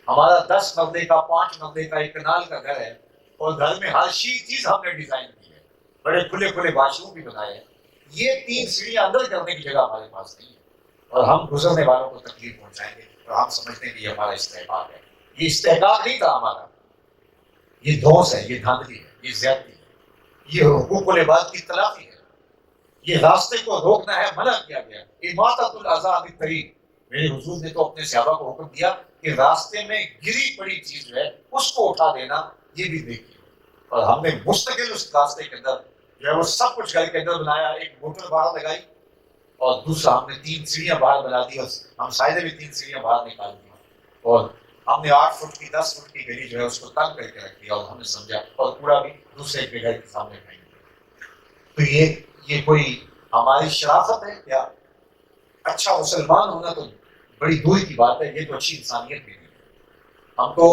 ہمارا 10 مرلے کا 5 مرلے کا ایک کنال کا گھر ہے, اور گھر میں ہر چیز ہم نے ڈیزائن کی ہے, بڑے کھلے کھلے واش روم بھی بنائے ہیں. یہ 3 سیڑھیاں اندر کرنے کی جگہ ہمارے پاس نہیں ہے, اور ہم گزرنے والوں کو تکلیف پہنچائیں گے, اور ہم سمجھتے ہیں کہ یہ ہمارا استحقاق ہے. یہ استحقاق نہیں تھا ہمارا, یہ دھوس ہے, یہ دھاندلی ہے, یہ زیادتی ہے, یہ حقوق العباد کی تلافی ہے. یہ راستے کو روکنا ہے, منع کیا گیا. اماطۃ الاذی عن الطریق. میرے حضور نے تو اپنے صحابہ کو حکم دیا کہ راستے میں گری پڑی چیز جو ہے اس کو اٹھا دینا, یہ بھی دیکھیے. اور ہم نے مستقل اس راستے کے اندر جو ہے وہ سب کچھ گھر کے اندر بنایا. ایک موٹر باہر لگائی, اور دوسرا ہم نے 3 سیڑھیاں باہر بنا دی, اور ہم سائے بھی 3 سیڑھیاں باہر نکال دی, اور ہم نے 8 فٹ کی 10 فٹ کی گلی جو ہے اس کو تنگ کر کے رکھ دیا, اور ہم نے سمجھا, اور پورا بھی دوسرے کے گھر کے سامنے پھینک دیا. تو یہ کوئی ہماری شرافت ہے کیا؟ اچھا مسلمان ہونا تو بڑی دور کی بات ہے, یہ تو اچھی انسانیت بھی نہیں ہے. ہم تو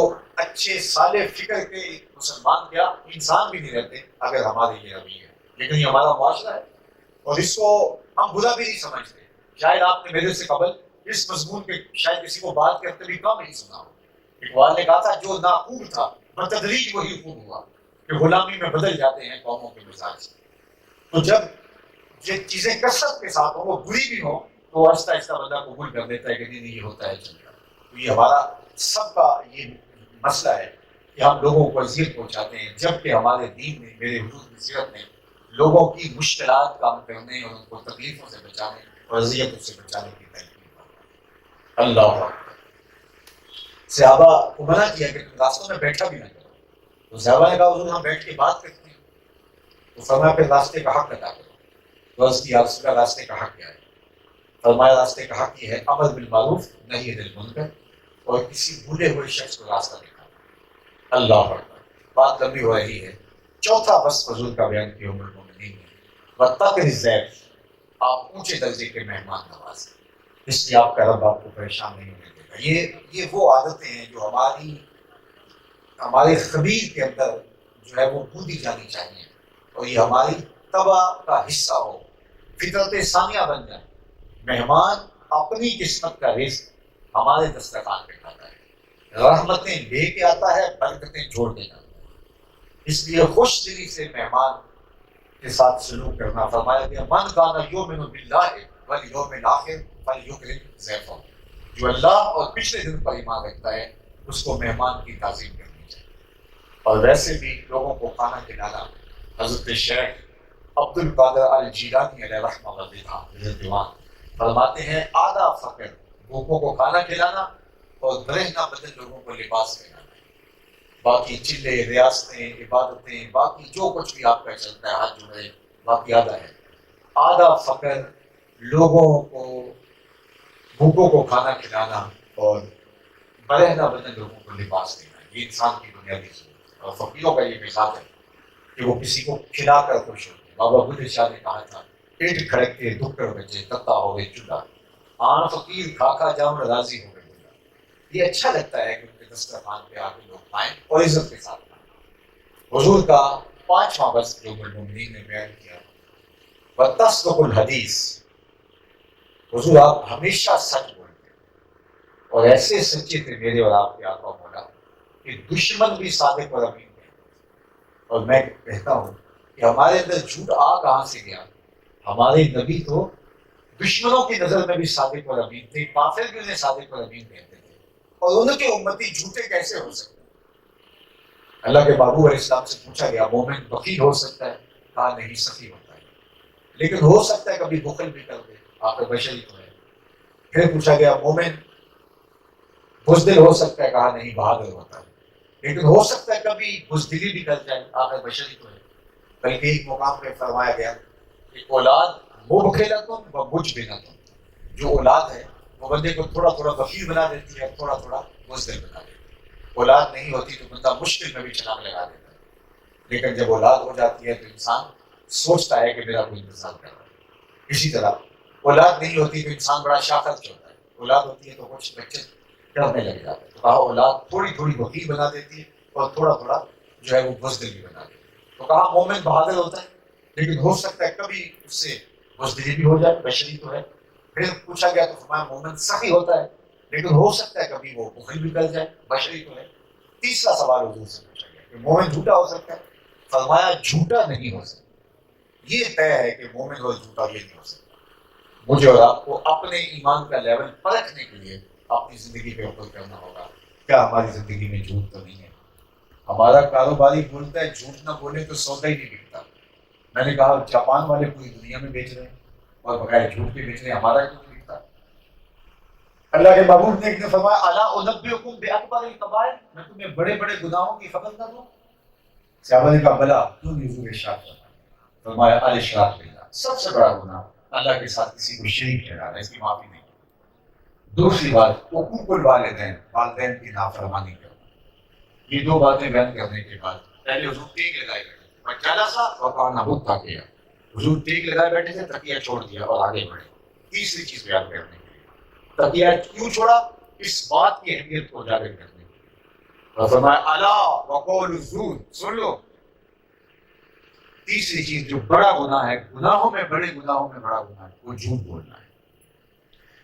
اچھے صالح فکر کے مسلمان کیا انسان بھی نہیں رہتے اگر ہمارے یہ رویہ ہے. لیکن یہ ہمارا معاشرہ ہے, اور اس کو ہم برا بھی نہیں سمجھتے. شاید آپ نے میرے سے قبل اس مضمون پہ شاید کسی کو بات کرتے بھی کم نہیں سنا ہو. اقبال نے کہا تھا جو ناخوب تھا بتدریج وہی خوب ہوا, کہ غلامی میں بدل جاتے ہیں قوموں کے مزاج. تو جب یہ چیزیں کثرت کے ساتھ ہوں, وہ بری بھی ہوں, تو آہستہ آہستہ بندہ قبول کر دیتا ہے کہ نہیں یہ ہوتا ہے چل رہا. تو یہ ہمارا سب کا یہ مسئلہ ہے کہ ہم لوگوں کو اذیت پہنچاتے ہیں, جبکہ ہمارے دین نے, میرے حضور کی سیرت نے لوگوں کی مشکلات کم کرنے اور ان کو تکلیفوں سے بچانے اور اذیتوں سے بچانے کی تلقین کرنا۔ اللہ اکبر۔ صحابہ کو منع کیا کہ تم راستوں میں بیٹھا بھی نہ کرو، تو صحابہ نے کہا حضور ہم بیٹھ کے بات کرتے ہیں، تو فرمایا پھر راستے کا حق ادا کرو۔ تو عرض کیا رسول اللہ راستے کا حق کیا ہے؟ فرمایا راستے کا حق یہ ہے امر بالمعروف نہی عن المنکر، اور کسی بھولے ہوئے شخص کو راستہ دکھانا۔ اللہ اکبر۔ بات لمبی ہو رہی ہے، چوتھا وصف حضور کا بیان کیا ام المؤمنین نے، وَاتَّقِ الضَّيْفَ، آپ اونچے درجے کے مہمان نواز ہیں، اس لیے آپ کا رب آپ کو پریشان نہیں ہونے دے گا۔ یہ وہ عادتیں ہیں جو ہمارے خبیر کے اندر جو ہے وہ بودی جانی چاہیے، اور یہ ہماری طبع کا حصہ ہو، فطرت ثانیہ بن جائے۔ مہمان اپنی قسمت کا رزق ہمارے دسترخوان پہ کھاتا ہے، رحمتیں لے کے آتا ہے، برکتیں جوڑ کے جاتا ہے۔ اس لیے خوش دلی سے مہمان کے ساتھ سلوک کرنا۔ فرمایا کہ من کان یؤمن باللہ والیوم الآخر فلیکرم ضیفہ، جو اللہ اور پچھلے دن پر ایمان رکھتا ہے اس کو مہمان کی تعظیم کرنی چاہیے۔ اور ویسے بھی لوگوں کو کھانا کھلانا، حضرت شیخ عبد القادر الجیلانی علیہ رحمہ اللہ فرماتے ہیں آدھا فقر بھوکوں کو کھانا کھلانا اور برہنہ بدن لوگوں کو لباس پہنانا۔ باقی چلے، ریاستیں، عبادتیں، باقی جو کچھ بھی آپ کا چلتا ہے حج جمعے، باقی آدھا ہے۔ آدھا فقر لوگوں کو، بھوکوں کو کھانا کھلانا اور برہنہ بدن لوگوں کو لباس دینا، یہ انسان کی بنیادی ضرورت ہے۔ اور فقیروں کا یہ مثال ہے کہ وہ کسی کو کھلا کر خوش ہوتے ہیں۔ بابا بلے شاہ نے کہا تھا پیٹ کھڑکتے دکڑ بچے تتا ہو گئے چولہا، آن فقیر کھا جام راضی ہو گئے بولا۔ یہ اچھا لگتا ہے کہ ان کے دسترخوان پہ آ کے لوگ کھائیں اور عزت کے ساتھ کھائیں۔ حضور کا پانچواں وصف جو المؤمنین نے بیان کیا، وتصدق الحدیث، حضور آپ ہمیشہ سچ بولتے ہیں، اور ایسے سچے تھے میرے اور آپ کے آقا مولا کہ دشمن بھی صادق اور امین تھے۔ اور میں کہتا ہوں کہ ہمارے اندر جھوٹ کہاں سے گیا؟ ہمارے نبی تو دشمنوں کی نظر میں بھی صادق اور امین تھے، کافر بھی انہیں صادق اور امین کہتے تھے، اور ان کے امتی جھوٹے کیسے ہو سکتے؟ اللہ کے بابو علیہ السلام سے پوچھا گیا مومن بخیل ہو سکتا ہے؟ کہا نہیں، سخی ہوتا ہے، لیکن ہو سکتا ہے کبھی بخل بھی کر دے، آخر بشری تو ہے۔ پھر پوچھا گیا مومن بزدل ہو سکتا ہے؟ کہا نہیں، بہادر ہوتا ہے، لیکن ہو سکتا ہے کبھی بزدلی بھی کر جائے، آخر بشری تو ہے۔ بلکہ ایک مقام پہ فرمایا گیا کہ اولاد مبخلۃ و مجبنۃ، جو اولاد ہے وہ بندے کو تھوڑا تھوڑا بخیل بنا دیتی ہے، تھوڑا تھوڑا بزدل بنا دیتی ہے۔ اولاد نہیں ہوتی تو بندہ مشکل میں بھی چھلانگ لگا دیتا ہے، لیکن جب اولاد ہو جاتی ہے تو انسان سوچتا ہے کہ میرا کوئی انتظام کر رہا ہے۔ اسی طرح اولاد نہیں ہوتی تو انسان بڑا شاخص ہوتا ہے، اولاد ہوتی ہے تو کچھ بچے ڈرنے لگ جاتے ہیں۔ تو کہا اولاد تھوڑی تھوڑی بخیل بنا دیتی ہے اور تھوڑا تھوڑا جو ہے وہ بزدل بھی بنا دیتی ہے۔ تو کہا مومن بہادر ہوتا ہے، لیکن ہو سکتا ہے کبھی اس سے بزدلی بھی ہو جائے، بشری تو ہے۔ پھر پوچھا گیا تو فرمایا مومن سخی ہوتا ہے، لیکن ہو سکتا ہے کبھی وہ بخل بھی کر جائے، بشری تو ہے۔ تیسرا سوال حضور سے پوچھا گیا کہ مومن جھوٹا ہو سکتا ہے؟ فرمایا جھوٹا نہیں ہو سکتا، یہ طے ہے کہ مومن اور جھوٹا یہ نہیں ہو سکتا۔ مجھے اور آپ کو اپنے ایمان کا لیول پرکھنے کے لیے اپنی زندگی پہ غور کرنا ہوگا، کیا ہماری زندگی میں جھوٹ تو نہیں ہے؟ ہمارا کاروباری بولتا ہے جھوٹ نہ بولے تو سودا ہی نہیں بکتا۔ میں نے کہا جاپان والے پوری دنیا میں بیچ رہے ہیں اور بغیر جھوٹ کے بیچ رہے ہیں، ہمارا کیوں نہیں بکتا؟ اللہ کے محبوب نے ایک نے فرمایا الا انبئکم باکبر الکبائر، میں تمہیں بڑے بڑے گناہوں کی خبر نہ دوں؟ صحابہ نے کہا بلا، کیوں نہیں حضور ارشاد فرمایا الاشراک باللہ، سب سے بڑا گناہ اللہ کے ساتھ کسی کو شریک ٹھہرانا، اس کی معافی نہیں۔ دوسری بات حقوق الوالدین، والدین کی نافرمانی کرنا۔ یہ دو باتیں بیان کرنے کے بعد پہلے حضور ٹیک لگائے بیٹھے تھے، بچالا سا وقانا بتا کیا، حضور ٹیک لگائے بیٹھے تھے، تکیہ چھوڑ دیا اور آگے بڑھے۔ تیسری چیز بیان کرنے کے لیے تکیہ کیوں چھوڑا؟ اس بات کی اہمیت کو اجاگر کرنے کے لیے، اور فرمایا الا وقول الزور، سن لو تیسری چیز جو بڑا گناہ ہے، گناہوں میں بڑے گناہوں میں بڑا گناہ ہے، وہ جھوٹ بولنا ہے۔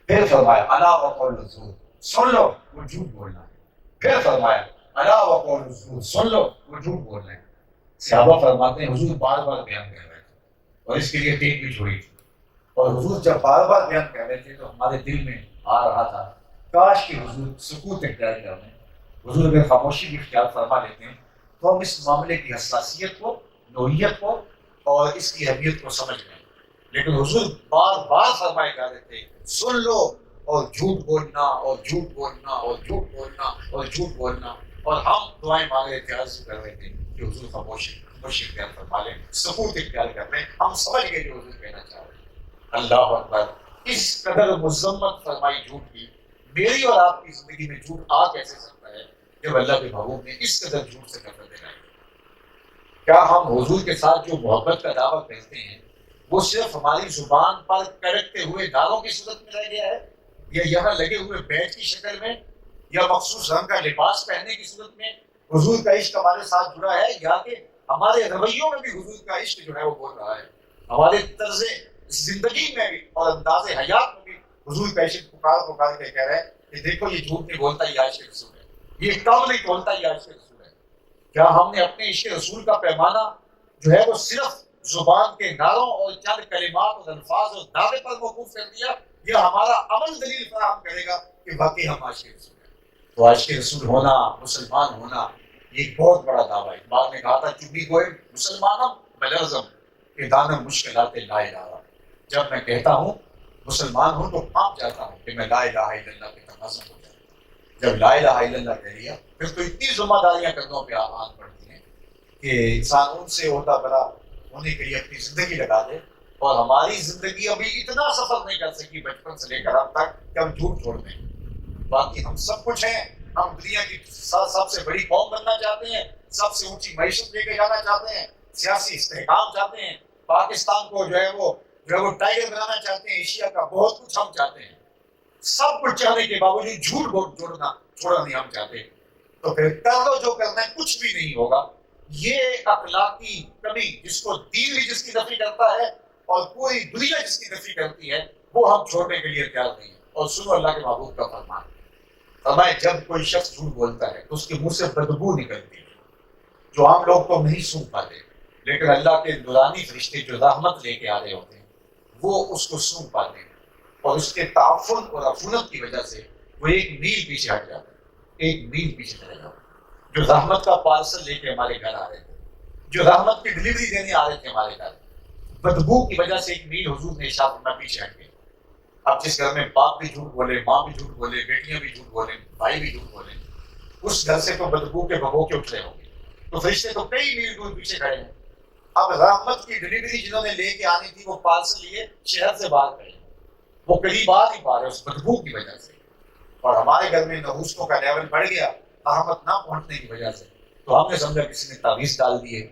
پھر فرمایا الا وقول الزور، سن لو وہ جھوٹ بولنا ہے۔ پھر فرمایا الا وقول الزور، سن لو وہ جھوٹ بولنا ہے۔ صحابہ فرماتے ہیں حضور بار بار بیان کر رہے تھے اور اس کے لیے ٹیک بھی چھوڑی تھی، اور حضور جب بار بار بیان کر رہے تھے تو ہمارے دل میں آ رہا تھا کاش کہ حضور سکوت اختیار کر لیں۔ حضور اگر خاموشی بھی اختیار فرما لیتے ہیں تو ہم اس معاملے کی حساسیت کو، نوعیت کو اور اس کی اہمیت کو سمجھ گئے، لیکن حضور بار بار فرمائے جا رہے تھے سن لو اور جھوٹ بولنا اور جھوٹ بولنا اور جھوٹ بولنا اور جھوٹ بولنا، اور ہم دعائیں مانگ رہے تھے، عرض کر رہے تھے کہ حضور خاموشی اختیار فرما لیں، سکوت اختیار کر لیں، ہم سمجھ گئے جو حضور کہنا چاہ رہے ہیں۔ اللہ اکبر، اس قدر مذمت فرمائی جھوٹ کی۔ میری اور آپ کی زندگی میں جھوٹ آ کیسے سکتا ہے جب اللہ کے محبوب نے اس قدر جھوٹ سے نفرت دلائی؟ کیا ہم حضور کے ساتھ جو محبت کا دعویٰ کرتے ہیں وہ صرف ہماری زبان پر کڑکتے ہوئے نعروں کی صورت میں رہ گیا ہے، یا یہاں لگے ہوئے بیج کی شکل میں، یا مخصوص رنگ کا لباس پہننے کی صورت میں حضور کا عشق ہمارے ساتھ جڑا ہے، یا کہ ہمارے رویوں میں بھی حضور کا عشق جو ہے وہ بول رہا ہے، ہمارے طرز زندگی میں بھی اور انداز حیات میں بھی حضور کا عشق پکار کے کہہ رہا ہے کہ دیکھو یہ جھوٹ نہیں بولتا، یہ عاشق رسول ہے، یہ کم نہیں بولتا، یہ عاشق رسول ہے۔ کیا ہم نے اپنے عشق رسول کا پیمانہ جو ہے وہ صرف زبان کے نعروں اور چند کلمات اور الفاظ اور دعوے پر موقوف کر دیا، یا ہمارا عمل دلیل فراہم کرے گا کہ واقعی ہم عاشق رسول ہیں؟ تو عاشق رسول ہونا، مسلمان ہونا، یہ ایک بہت بڑا دعویٰ ہے۔ بعد میں کہا تھا چبی گوئے مسلمانم بلرزم کہ دانم مشکلات لا الہ، جب میں کہتا ہوں مسلمان ہوں تو کانپ جاتا ہوں کہ میں لا الہ الا اللہ کے تنازع ہو جاتا ہوں۔ جب لا الہ الا اللہ کہہ لیا پھر تو اتنی ذمہ داریاں کندھوں پہ آن پڑتی ہیں کہ انسان ان سے ہوتا بڑا ہونے کے لیے اپنی زندگی لگا دے، اور ہماری زندگی ابھی اتنا سفر نہیں کر سکی بچپن سے لے کر اب تک کہ ہم جھوٹ چھوڑ دیں۔ باقی ہم سب کچھ ہیں، ہم دنیا کی سب سے بڑی قوم بننا چاہتے ہیں، سب سے اونچی معیشت لے کے جانا چاہتے ہیں، سیاسی استحکام چاہتے ہیں، پاکستان کو جو ہے وہ ٹائگر بنانا چاہتے ہیں، ایشیا کا بہت کچھ ہم چاہتے ہیں، سب کچھ چاہنے کے باوجود جھوٹ چھوڑنا نہیں ہم چاہتے۔ تو پھر کر لو جو کرنا ہے، کچھ بھی نہیں ہوگا۔ یہ اخلاقی کمی جس کو دین بھی جس کی نفی کرتا ہے اور پوری دنیا جس کی نفی کرتی ہے، وہ ہم چھوڑنے کے لیے تیار نہیں ہیں۔ اور سنو اللہ کے محبوب کا فرمان، فرمائے جب کوئی شخص جھوٹ بولتا ہے تو اس کے منہ سے بدبو نکلتی ہے جو عام لوگ تو نہیں سن پاتے، لیکن اللہ کے نورانی فرشتے جو رحمت لے کے آ رہے ہوتے ہیں وہ اس کو سن پاتے ہیں، اور اس کے تعفن اور عفونت کی وجہ سے وہ ایک میل پیچھے ہٹ جاتا ہے، ایک میل پیچھے چلے جاتا ہے۔ جو رحمت کا پارسل لے کے ہمارے گھر آ رہے تھے، جو رحمت کی ڈلیوری دینے آ رہے تھے ہمارے گھر، بدبو کی وجہ سے ایک میل حضور نے ارشاد فرمایا پیچھے ہٹ گئے۔ اب جس گھر میں باپ بھی جھوٹ بولے، ماں بھی جھوٹ بولے، بیٹیاں بھی جھوٹ بولے، بھائی بھی جھوٹ بولے، اس گھر سے تو بدبو کے بھگو کے اٹھ رہے ہوں گے۔ تو فرشتے تو کئی میل دور پیچھے کھڑے ہیں۔ اب رحمت کی ڈلیوری جنہوں نے لے کے آنی تھی وہ پارسل لیے شہر سے باہر گئے، وہ قریب آ نہیں پا رہے اس بدبو کی وجہ سے، اور ہمارے گھر میں نحوستوں کا لیول بڑھ گیا رحمت نہ پہنچنے کی وجہ سے۔ تو ہم نے سمجھا کسی نے تعویذ ڈال دیے،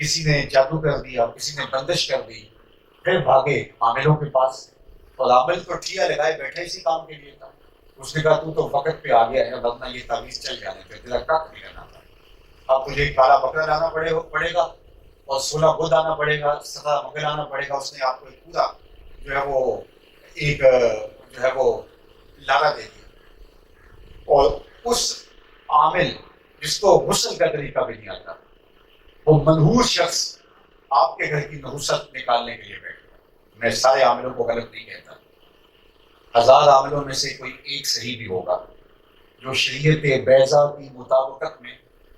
کسی نے جادو کر دیا، کسی نے بندش کر دی، پھر بھاگے عاملوں کے پاس، اور عامل تو ٹھیا لگائے بیٹھے اسی کام کے لیے تھا۔ اس نے کہا تو وقت پہ آ گیا ہے، ورنہ یہ تعویذ چل جانے پہ تیرا کک نہیں کرنا تھا۔ اب تجھے کالا بکرا لانا پڑے گا، اور 16 بدھ آنا پڑے گا، 17 مغل آنا پڑے گا۔ اس نے آپ کو ایک پورا جو ہے وہ ایک جو ہے وہ لانا دے دیا، اور اس عامل جس کو غسل کا طریقہ بھی نہیں آتا، وہ منحوس شخص آپ کے گھر کی نحوست نکالنے کے لیے بیٹھ گیا۔ میں سارے عاملوں کو غلط نہیں کہتا، 1000 عاملوں میں سے کوئی ایک صحیح بھی ہوگا جو شریعت بیضا کی مطابقت میں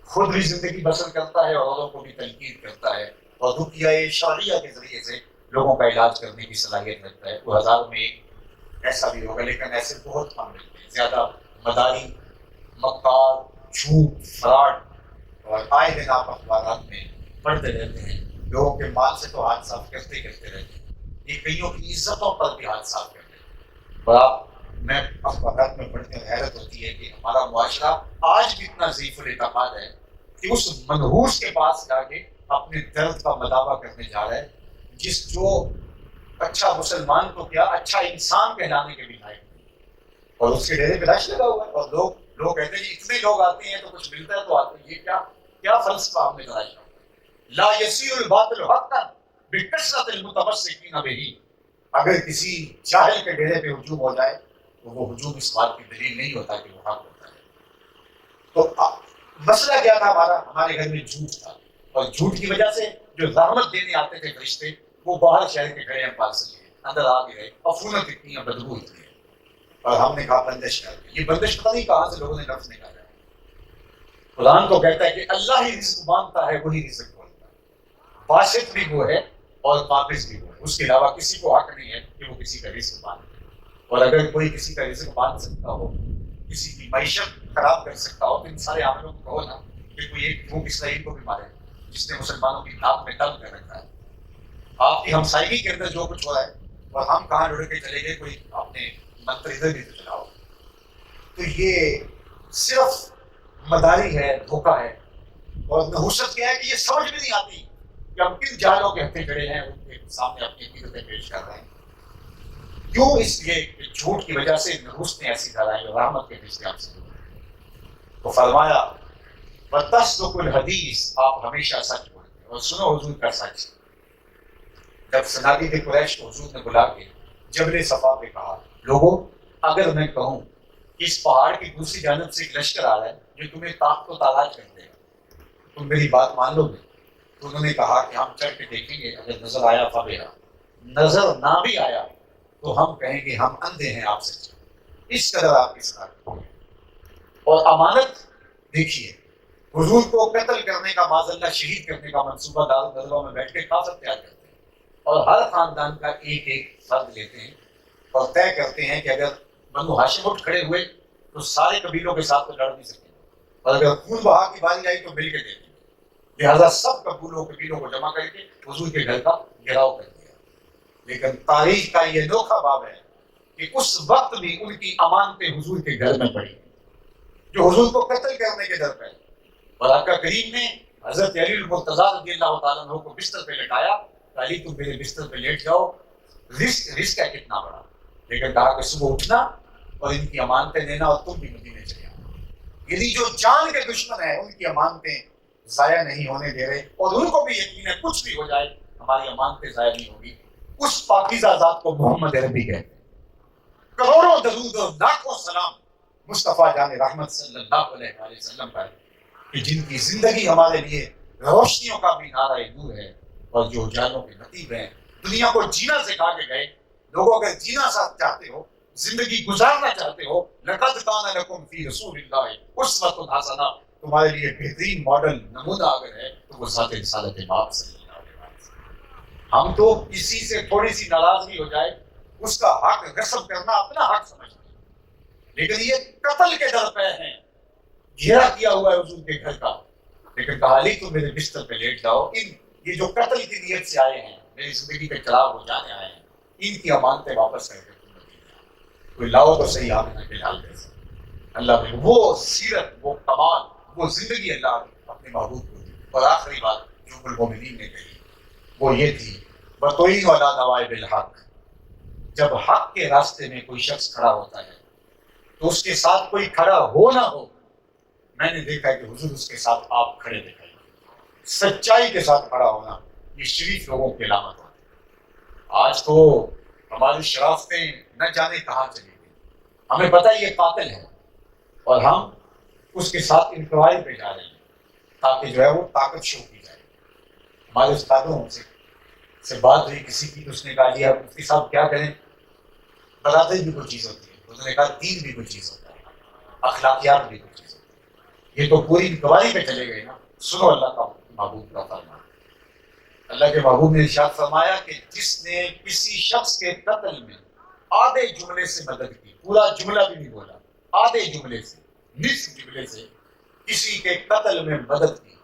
خود بھی زندگی بسر کرتا ہے اور اوروں کو بھی تنقید کرتا ہے، اور رقیہ شرعیہ کے ذریعے سے لوگوں کا علاج کرنے کی صلاحیت رکھتا ہے۔ وہ 1000 میں ایک ایسا بھی ہوگا، لیکن ایسے بہت کم ملتے ہیں۔ زیادہ مداری، مکار، جھوٹ، فراڈ، اور آئے دن آپ اخبارات میں پڑھتے رہتے ہیں لوگوں کے مال سے تو ہاتھ صاف کرتے رہتے ہیں، یہ کئیوں کی عزتوں پر بھی ہاتھ صاف کرتے ہیں۔ اور آپ میں اخبارات میں پڑھتے ہیں حیرت ہوتی ہے کہ ہمارا معاشرہ آج بھی اتنا ضعیف الاعتقاد ہے کہ اس منحوس کے پاس جا کے اپنے درد کا مداوع کرنے جا رہا ہے، جس جو اچھا مسلمان تو کیا اچھا انسان کہلانے کے بھی لائق نہیں، اور اس کے ڈیرے پہ رش لگا ہوا ہے، اور لوگ کہتے ہیں جی اتنے لوگ آتے ہیں تو کچھ ملتا ہے تو آتے ہیں۔ یہ کیا فلسفہ ہم نے تراشا لا یسیر الباطل حقا بکثرت المتمسکین بہ۔ اگر کسی جاہل کے ڈیرے پہ ہجوم ہو جائے تو وہ ہجوم اس بات کی دلیل نہیں ہوتا کہ وہ حق ہوتا ہے۔ تو مسئلہ کیا تھا ہمارے گھر میں جھوٹ تھا، اور جھوٹ کی وجہ سے جو رحمت دینے آتے تھے فرشتے وہ باہر شہر کے کھڑے ہیں پارسل لیے، اندر آ گئے، عفونت اتنی ہے، بدبو اتنی ہے، اور ہم نے کہا بندش کر دی۔ یہ بندش پتہ نہیں کہاں سے لوگوں نے لفظ نکالا ہے۔ قرآن تو کہتا ہے کہ اللہ ہی رزق مانگتا ہے وہی رزق بولتا ہے، واسط بھی وہ ہے اور قابض بھی وہ ہے، اس کے علاوہ کسی کو حق نہیں ہے کہ وہ کسی کا رزق باندھے. اور اگر کوئی کسی کا رزق باندھ سکتا ہو، کسی کی معیشت خراب کر سکتا ہو، تو ان سارے عاملوں کو کہو نا کہ کوئی ایک بھوک اسرائیل کو بھی مارے جس نے مسلمانوں کی ناک میں دم کر رکھا ہے. آپ کی ہمسائیگی کے اندر جو کچھ ہو رہا ہے، اور ہم کہاں ڈر کے چلے گئے، کوئی اپنے منتر ادھر بھی تو چلاؤ. تو یہ صرف مداری ہے، دھوکہ ہے. اور نحوست کیا ہے کہ یہ سمجھ میں نہیں آتی کہ ہم کن جالوں کے ہتھے کھڑے ہیں، ان کے سامنے اپنی قیمتیں پیش کر رہے ہیں. کیوں؟ اس لیے جھوٹ کی وجہ سے نحوست نے ایسی ڈھلائی اور رحمت کے رشتے ہم سے. تو فرمایا وَتَصْدُقُ الْحَدِيث، آپ ہمیشہ سچ بولتے ہیں. اور سنو حضور کا سچ. جب صنادید قریش کو حضور نے بلا کے جبل صفا پہ کہا، لوگوں اگر میں کہوں کہ اس پہاڑ کی دوسری جانب سے ایک لشکر آ رہا ہے جو تمہیں طاقت و تاراج کر دے گا، تم میری بات مان لو گے؟ تو انہوں نے کہا کہ ہم چڑھ کے دیکھیں گے، اگر نظر آیا فبیہا، نظر نہ بھی آیا تو ہم کہیں گے ہم اندھے ہیں، آپ سچے. اس قدر آپ کی صداقت. اور امانت دیکھیے، حضور کو قتل کرنے کا، معاذ اللہ شہید کرنے کا منصوبہ دار نظروں میں بیٹھ کے کافر تیار کرتے ہیں، اور ہر خاندان کا ایک ایک فرد لیتے ہیں اور طے کرتے ہیں کہ اگر بنو ہاشم اٹھ کھڑے ہوئے تو سارے قبیلوں کے ساتھ تو لڑ نہیں سکیں، اور اگر خون بہا کی باری آئی تو مل کے دیکھیں گے. لہٰذا سب قبیلوں کو جمع کر کے حضور کے گھر کا گھیراؤ کر دیا. لیکن تاریخ کا یہ انوکھا باب ہے کہ اس وقت بھی ان کی امانتیں حضور کے گھر میں پڑی جو حضور کو قتل کرنے کے در پہ. اور آقا کریم نے حضرت علی المرتضیٰ رضی اللہ تعالیٰ عنہ کو بستر پہ لٹایا، علی تم میرے بستر پہ لیٹ جاؤ، رزق ہے کتنا بڑا. لیکن کہا کہ صبح اٹھنا اور ان کی امانتیں لینا اور تم بھی مدینے چلے آنا. یعنی جو جان کے دشمن ہیں ان کی امانتیں ضائع نہیں ہونے دے رہے، اور ان کو بھی یقین ہے کچھ بھی ہو جائے ہماری امانتیں ضائع نہیں ہوگی. اس پاکیزہ ذات کو محمد عربی کہتے ہیں. کروڑوں درود اور لاکھوں سلام مصطفیٰ جان رحمت صلی اللہ علیہ وسلم پر، کہ جن کی زندگی ہمارے لیے روشنیوں کا بھی نعرہ نور ہے اور جو اجالوں کے نتیب ہیں. دنیا کو جینا سکھا کے گئے. لوگوں اگر جینا چاہتے ہو، زندگی گزارنا چاہتے ہو، لقد کان لکم فی رسول اللہ اسوۃ حسنہ، تمہارے لیے بہترین ماڈل نمونہ اگر ہے تو وہ ذات رسالت مآب صلی اللہ علیہ وسلم. ہم تو کسی سے تھوڑی سی ناراضگی ہو جائے اس کا حق غصب کرنا اپنا حق سمجھتے ہیں، لیکن یہ قتل کے در پہ ہیں. گھیرا کیا ہوا ہے حضور کے گھر کا، لیکن کہا علی تم میرے بستر پہ لیٹ جاؤ. یہ جو قتل کی نیت سے آئے ہیں، میری زندگی کے چراغ ہو جانے آئے ہیں، ان کی امانتیں واپس کر کے تم مدینے کوئی لاؤ تو صحیح آمنہ کے لال جیسا. اللہ نے وہ سیرت، وہ کمال، وہ زندگی اللہ نے اپنے محبوب کو دی. اور آخری بات جو المومنین نے کہی وہ یہ تھی وَتُعِينُ عَلَىٰ نَوَائِبِ الْحَقِّ. جب حق کے راستے میں کوئی شخص کھڑا ہوتا ہے تو اس کے ساتھ کوئی کھڑا ہو نہ ہو، میں نے دیکھا کہ حضور اس کے ساتھ آپ کھڑے دکھائیں. سچائی کے ساتھ کھڑا ہونا یہ شریف لوگوں کی علامت ہوتی ہے. آج تو ہماری شرافتیں نہ جانے کہاں چلی گئی. ہمیں پتہ ہے یہ قاتل ہے اور ہم اس کے ساتھ انکوائری پہ جا رہے ہیں تاکہ جو ہے وہ طاقت شو کی جائے. ہمارے استادوں سے بات ہوئی کسی کی، تو اس نے کہا جی آپ مفتی صاحب کیا کریں، برادری بھی کوئی چیز ہوتی ہے. انہوں نے کہا دین بھی کوئی چیز ہوتا ہے، اخلاقیات بھی کوئی چیز ہوتی ہے. یہ تو پوری انکوائری پہ چلے گئے نا. سنو اللہ کا محبوب کا فرمان. اللہ کے محبوب نے ارشاد فرمایا کہ جس نے کسی شخص کے قتل میں آدھے جملے سے مدد کی، پورا جملہ بھی نہیں بولا، آدھے جملے سے، نصف جملے سے کسی کے قتل میں مدد کی،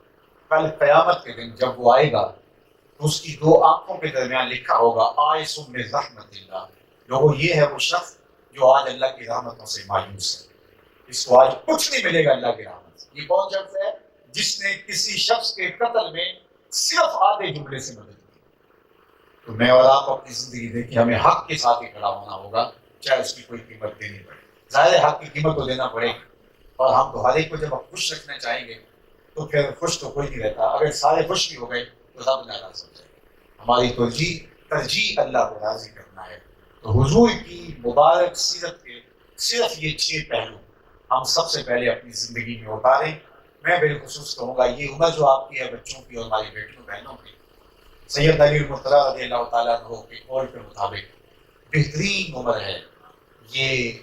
کل قیامت کے دن جب وہ آئے گا تو اس کی دو آنکھوں کے درمیان لکھا ہوگا آئس من رحمت اللہ. لوگوں یہ ہے وہ شخص جو آج اللہ کی رحمتوں سے مایوس ہے. اس کو آج کچھ نہیں ملے گا اللہ کی رحمت سے. یہ کون شخص ہے؟ جس نے کسی شخص کے قتل میں صرف آدھے جملے سے مدد کی. تو میں اور آپ اپنی زندگی دیکھیں، ہمیں حق کے ساتھ ہی کھڑا ہونا ہوگا، چاہے اس کی کوئی قیمت دینی پڑے. ظاہر حق کی قیمت کو دینا پڑے گی، اور ہم تو ہر ایک کو جب ہم خوش رکھنا چاہیں گے تو پھر خوش تو کوئی نہیں رہتا. اگر سارے خوش بھی ہو گئے تو رب ناراض ہو جائے گا. ہماری ترجیح اللہ کو راضی کرنا ہے. تو حضور کی مبارک سیرت کے صرف یہ 6 پہلو ہم سب سے پہلے اپنی زندگی میں اتاریں. میں بالخصوص کہوں گا یہ عمر جو آپ کی ہے بچوں کی اور ہماری بیٹیوں بہنوں کی، سید علی المرتضیٰ رضی اللہ تعالیٰ عنہ کے قول کے مطابق بہترین عمر ہے. یہ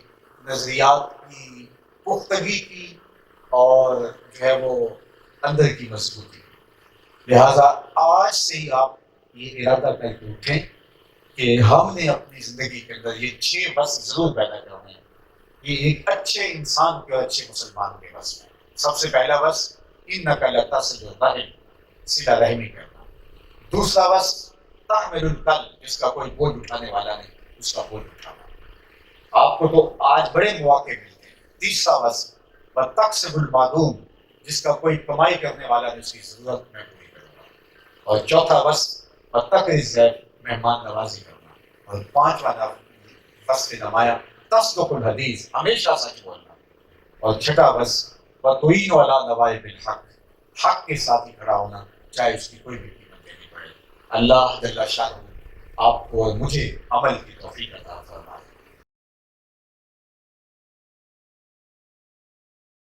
نظریات کی پختگی کی اور جو ہے وہ اندر کی مضبوطی. لہذا آج سے ہی آپ یہ ارادہ کر کے اٹھیں کہ ہم نے اپنی زندگی کے اندر یہ 6 بس ضرور پیدا کرنے ہیں. یہ ایک اچھے انسان کے اور اچھے مسلمان کے بس میں. سب سے پہلا بس انک لتصل الرحم، صلہ رحمی کرنا. دوسرا بس تحمل الکل، جس کا کوئی بوجھ اٹھانے والا نہیں اس کا بوجھ اٹھانا. آپ کو تو آج بڑے مواقع ملتے ہیں. تیسرا بس وتکسب المعدوم، جس کا کوئی کمائی کرنے والا نہیں اس کی ضرورت میں پوری کروں گا. اور چوتھا بس وتقر الضیف، مہمان نوازی کرنا. اور پانچواں بس کے نمایاں تصدق الحدیث، ہمیشہ سچ بولنا. اور چھٹا بس وتعین علی نوائب الحق، حق کے ساتھ ہی کھڑا ہونا چاہے اس کی کوئی بھی قیمت دینی پڑے. اللہ جل شانہ آپ کو اور مجھے عمل کی توفیق عطا فرمائے.